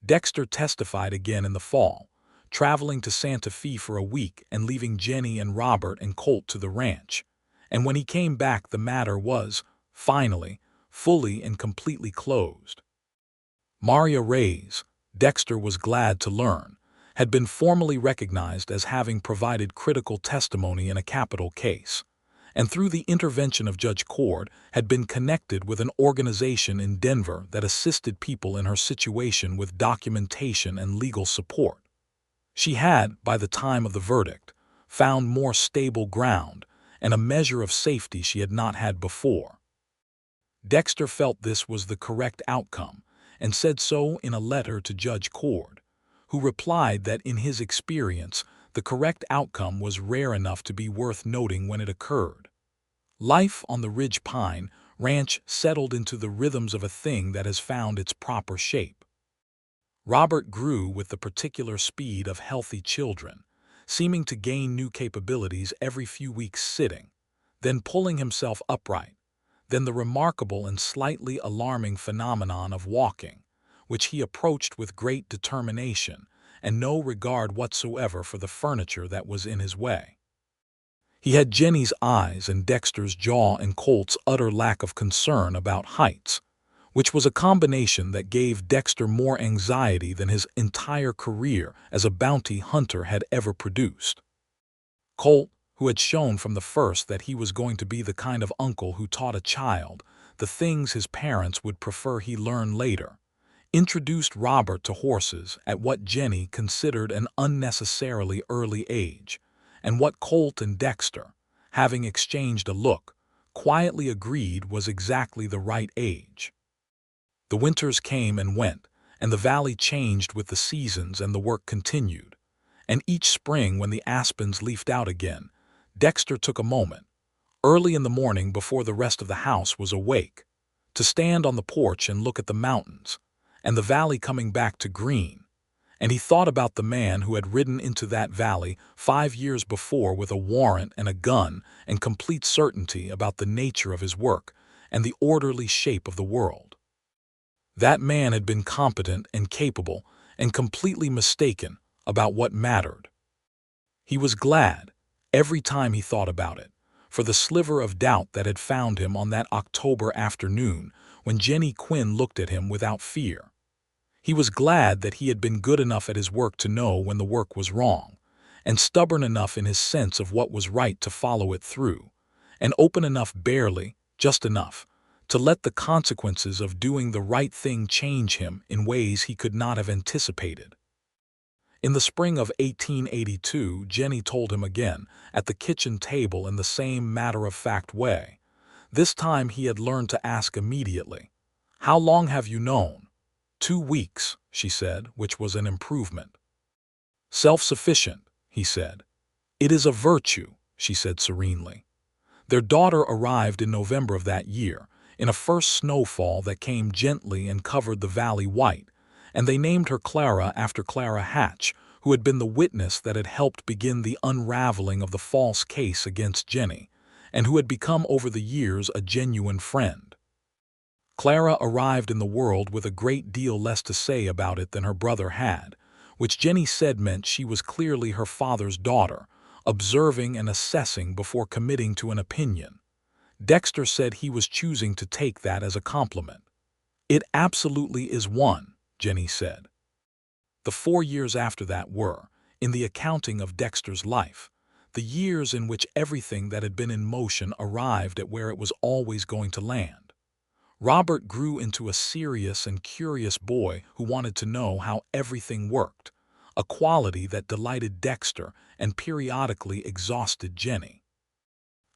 Dexter testified again in the fall, traveling to Santa Fe for a week and leaving Jennie and Robert and Colt to the ranch, and when he came back the matter was, finally, fully and completely closed. Maria Reyes, Dexter was glad to learn, had been formally recognized as having provided critical testimony in a capital case, and through the intervention of Judge Cord had been connected with an organization in Denver that assisted people in her situation with documentation and legal support. She had, by the time of the verdict, found more stable ground and a measure of safety she had not had before. Dexter felt this was the correct outcome and said so in a letter to Judge Cord, who replied that in his experience the correct outcome was rare enough to be worth noting when it occurred. Life on the Ridge Pine Ranch settled into the rhythms of a thing that has found its proper shape. Robert grew with the particular speed of healthy children, seeming to gain new capabilities every few weeks sitting, then pulling himself upright, then the remarkable and slightly alarming phenomenon of walking, which he approached with great determination and no regard whatsoever for the furniture that was in his way. He had Jennie's eyes and Dexter's jaw and Colt's utter lack of concern about heights, which was a combination that gave Dexter more anxiety than his entire career as a bounty hunter had ever produced. Colt, who had shown from the first that he was going to be the kind of uncle who taught a child the things his parents would prefer he learn later, introduced Robert to horses at what Jennie considered an unnecessarily early age, and what Colt and Dexter, having exchanged a look, quietly agreed was exactly the right age. The winters came and went, and the valley changed with the seasons, and the work continued. And each spring, when the aspens leafed out again, Dexter took a moment, early in the morning before the rest of the house was awake, to stand on the porch and look at the mountains, and the valley coming back to green. And he thought about the man who had ridden into that valley 5 years before with a warrant and a gun and complete certainty about the nature of his work and the orderly shape of the world. That man had been competent and capable and completely mistaken about what mattered. He was glad, every time he thought about it, for the sliver of doubt that had found him on that October afternoon when Jennie Quinn looked at him without fear. He was glad that he had been good enough at his work to know when the work was wrong, and stubborn enough in his sense of what was right to follow it through, and open enough barely, just enough, to let the consequences of doing the right thing change him in ways he could not have anticipated. In the spring of 1882, Jennie told him again, at the kitchen table in the same matter-of-fact way. This time he had learned to ask immediately, "How long have you known?" 2 weeks, she said, which was an improvement. "Self-sufficient," he said. "It is a virtue," she said serenely. Their daughter arrived in November of that year, in a first snowfall that came gently and covered the valley white, and they named her Clara after Clara Hatch, who had been the witness that had helped begin the unraveling of the false case against Jennie, and who had become over the years a genuine friend. Clara arrived in the world with a great deal less to say about it than her brother had, which Jennie said meant she was clearly her father's daughter, observing and assessing before committing to an opinion. Dexter said he was choosing to take that as a compliment. "It absolutely is one," Jennie said. The 4 years after that were, in the accounting of Dexter's life, the years in which everything that had been in motion arrived at where it was always going to land. Robert grew into a serious and curious boy who wanted to know how everything worked, a quality that delighted Dexter and periodically exhausted Jennie.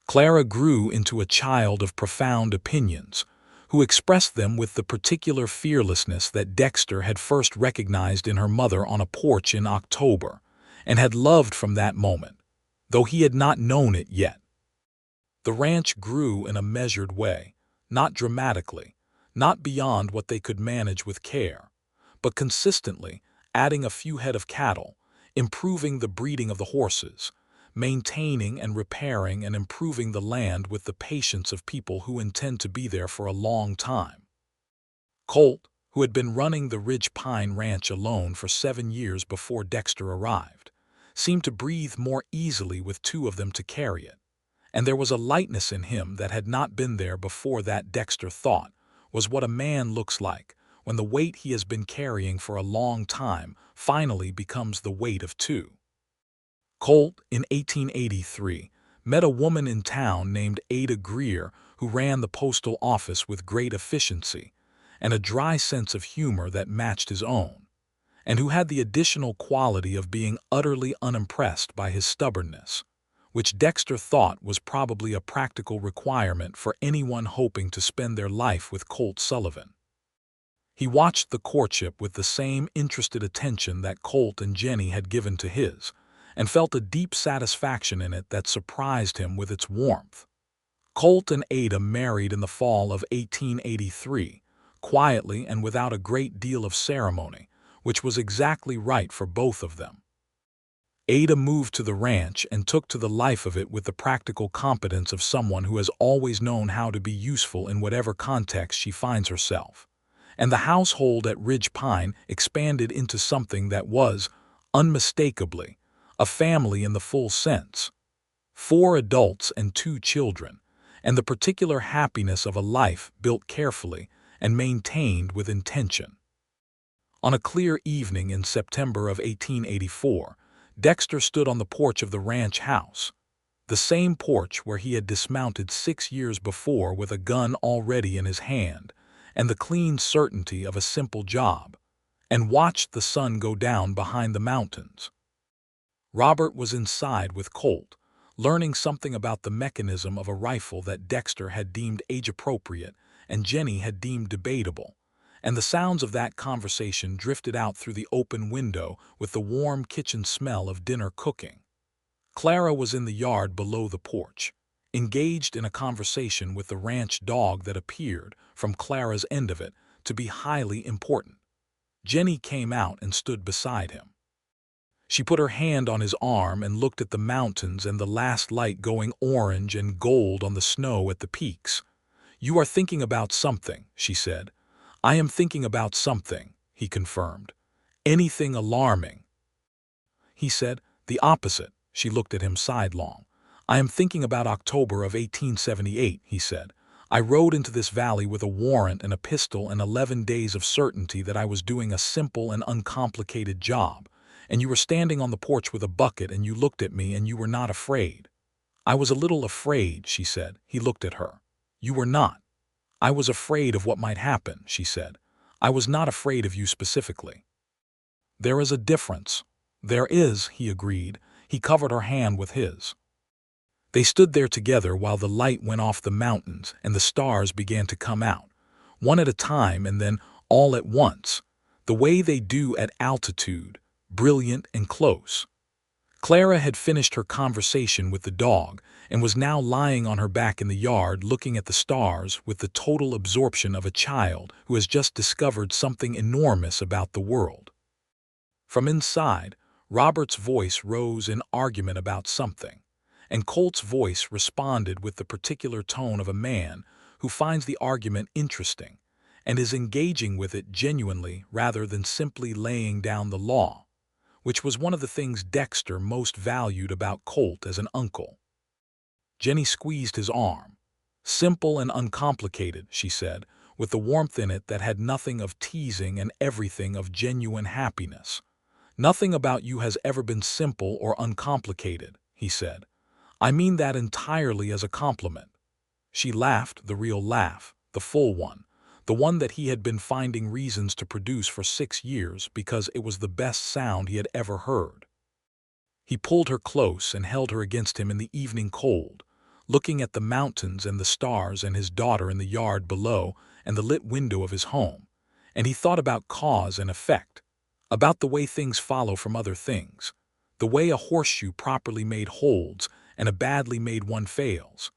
Clara grew into a child of profound opinions, who expressed them with the particular fearlessness that Dexter had first recognized in her mother on a porch in October, and had loved from that moment, though he had not known it yet. The ranch grew in a measured way, not dramatically, not beyond what they could manage with care, but consistently, adding a few head of cattle, improving the breeding of the horses, maintaining and repairing and improving the land with the patience of people who intend to be there for a long time. Colt, who had been running the Ridge Pine Ranch alone for 7 years before Dexter arrived, seemed to breathe more easily with 2 of them to carry it, and there was a lightness in him that had not been there before that Dexter thought was what a man looks like when the weight he has been carrying for a long time finally becomes the weight of 2. Colt, in 1883, met a woman in town named Ada Greer who ran the postal office with great efficiency and a dry sense of humor that matched his own, and who had the additional quality of being utterly unimpressed by his stubbornness, which Dexter thought was probably a practical requirement for anyone hoping to spend their life with Colt Sullivan. He watched the courtship with the same interested attention that Colt and Jennie had given to his, and felt a deep satisfaction in it that surprised him with its warmth. Colt and Ada married in the fall of 1883, quietly and without a great deal of ceremony, which was exactly right for both of them. Ada moved to the ranch and took to the life of it with the practical competence of someone who has always known how to be useful in whatever context she finds herself, and the household at Ridge Pine expanded into something that was, unmistakably, a family in the full sense. 4 adults and 2 children, and the particular happiness of a life built carefully and maintained with intention. On a clear evening in September of 1884, Dexter stood on the porch of the ranch house, the same porch where he had dismounted 6 years before with a gun already in his hand and the clean certainty of a simple job, and watched the sun go down behind the mountains. Robert was inside with Colt, learning something about the mechanism of a rifle that Dexter had deemed age-appropriate and Jennie had deemed debatable, and the sounds of that conversation drifted out through the open window with the warm kitchen smell of dinner cooking. Clara was in the yard below the porch, engaged in a conversation with the ranch dog that appeared, from Clara's end of it, to be highly important. Jennie came out and stood beside him. She put her hand on his arm and looked at the mountains and the last light going orange and gold on the snow at the peaks. "You are thinking about something," she said. "I am thinking about something," he confirmed. "Anything alarming?" He said, "The opposite." She looked at him sidelong. "I am thinking about October of 1878, he said. "I rode into this valley with a warrant and a pistol and 11 days of certainty that I was doing a simple and uncomplicated job. And you were standing on the porch with a bucket and you looked at me and you were not afraid." "I was a little afraid," she said. He looked at her. "You were not." "I was afraid of what might happen," she said. "I was not afraid of you specifically." "There is a difference." "There is," he agreed. He covered her hand with his. They stood there together while the light went off the mountains and the stars began to come out, one at a time and then all at once, the way they do at altitude, brilliant and close. Clara had finished her conversation with the dog and was now lying on her back in the yard looking at the stars with the total absorption of a child who has just discovered something enormous about the world. From inside, Robert's voice rose in argument about something, and Colt's voice responded with the particular tone of a man who finds the argument interesting and is engaging with it genuinely rather than simply laying down the law, which was one of the things Dexter most valued about Colt as an uncle. Jennie squeezed his arm. "Simple and uncomplicated," she said, with the warmth in it that had nothing of teasing and everything of genuine happiness. "Nothing about you has ever been simple or uncomplicated," he said. "I mean that entirely as a compliment." She laughed, the real laugh, the full one, the one that he had been finding reasons to produce for 6 years because it was the best sound he had ever heard. He pulled her close and held her against him in the evening cold, looking at the mountains and the stars and his daughter in the yard below and the lit window of his home, and he thought about cause and effect, about the way things follow from other things, the way a horseshoe properly made holds and a badly made one fails,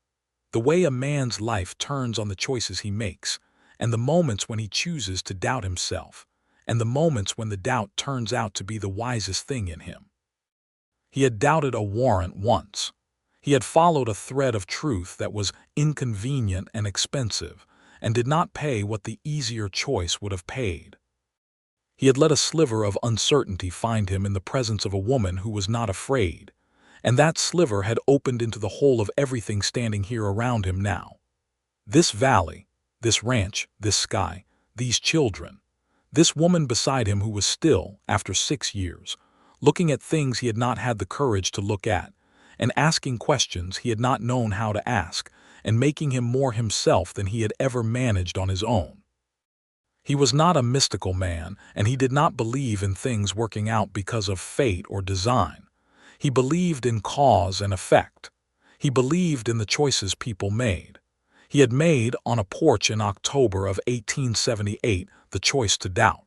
the way a man's life turns on the choices he makes, and the moments when he chooses to doubt himself, and the moments when the doubt turns out to be the wisest thing in him. He had doubted a warrant once. He had followed a thread of truth that was inconvenient and expensive, and did not pay what the easier choice would have paid. He had let a sliver of uncertainty find him in the presence of a woman who was not afraid, and that sliver had opened into the whole of everything standing here around him now. This valley, this ranch, this sky, these children, this woman beside him who was still, after 6 years, looking at things he had not had the courage to look at, and asking questions he had not known how to ask, and making him more himself than he had ever managed on his own. He was not a mystical man, and he did not believe in things working out because of fate or design. He believed in cause and effect. He believed in the choices people made. He had made, on a porch in October of 1878, the choice to doubt.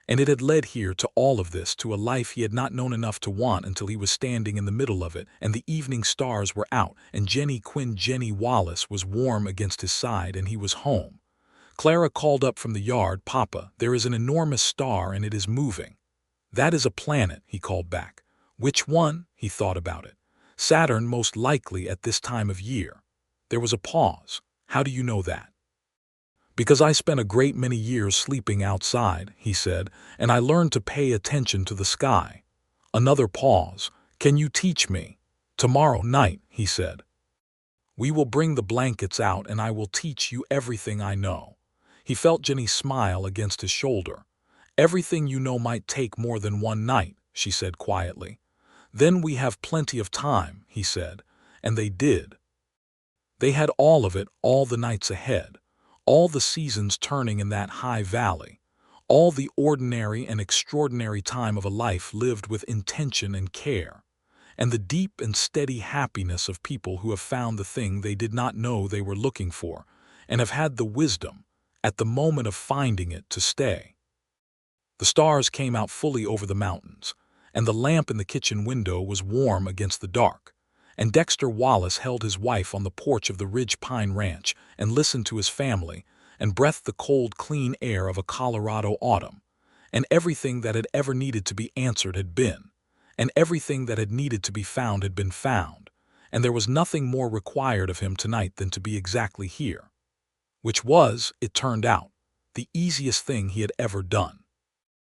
And it had led here to all of this, to a life he had not known enough to want until he was standing in the middle of it, and the evening stars were out, and Jennie Quinn, Jennie Wallace, was warm against his side, and he was home. Clara called up from the yard, "Papa, there is an enormous star and it is moving." "That is a planet," he called back. "Which one?" He thought about it. "Saturn, most likely at this time of year." There was a pause. "How do you know that?" "Because I spent a great many years sleeping outside," he said, "and I learned to pay attention to the sky. Another pause. "Can you teach me?" "Tomorrow night," he said. "We will bring the blankets out and I will teach you everything I know." He felt Jennie smile against his shoulder. "Everything you know might take more than one night," she said quietly. "Then we have plenty of time," he said, and they did. They had all of it, all the nights ahead, all the seasons turning in that high valley, all the ordinary and extraordinary time of a life lived with intention and care, and the deep and steady happiness of people who have found the thing they did not know they were looking for and have had the wisdom, at the moment of finding it, to stay. The stars came out fully over the mountains, and the lamp in the kitchen window was warm against the dark, and Dexter Wallace held his wife on the porch of the Ridge Pine Ranch and listened to his family and breathed the cold, clean air of a Colorado autumn, and everything that had ever needed to be answered had been, and everything that had needed to be found had been found, and there was nothing more required of him tonight than to be exactly here, which was, it turned out, the easiest thing he had ever done.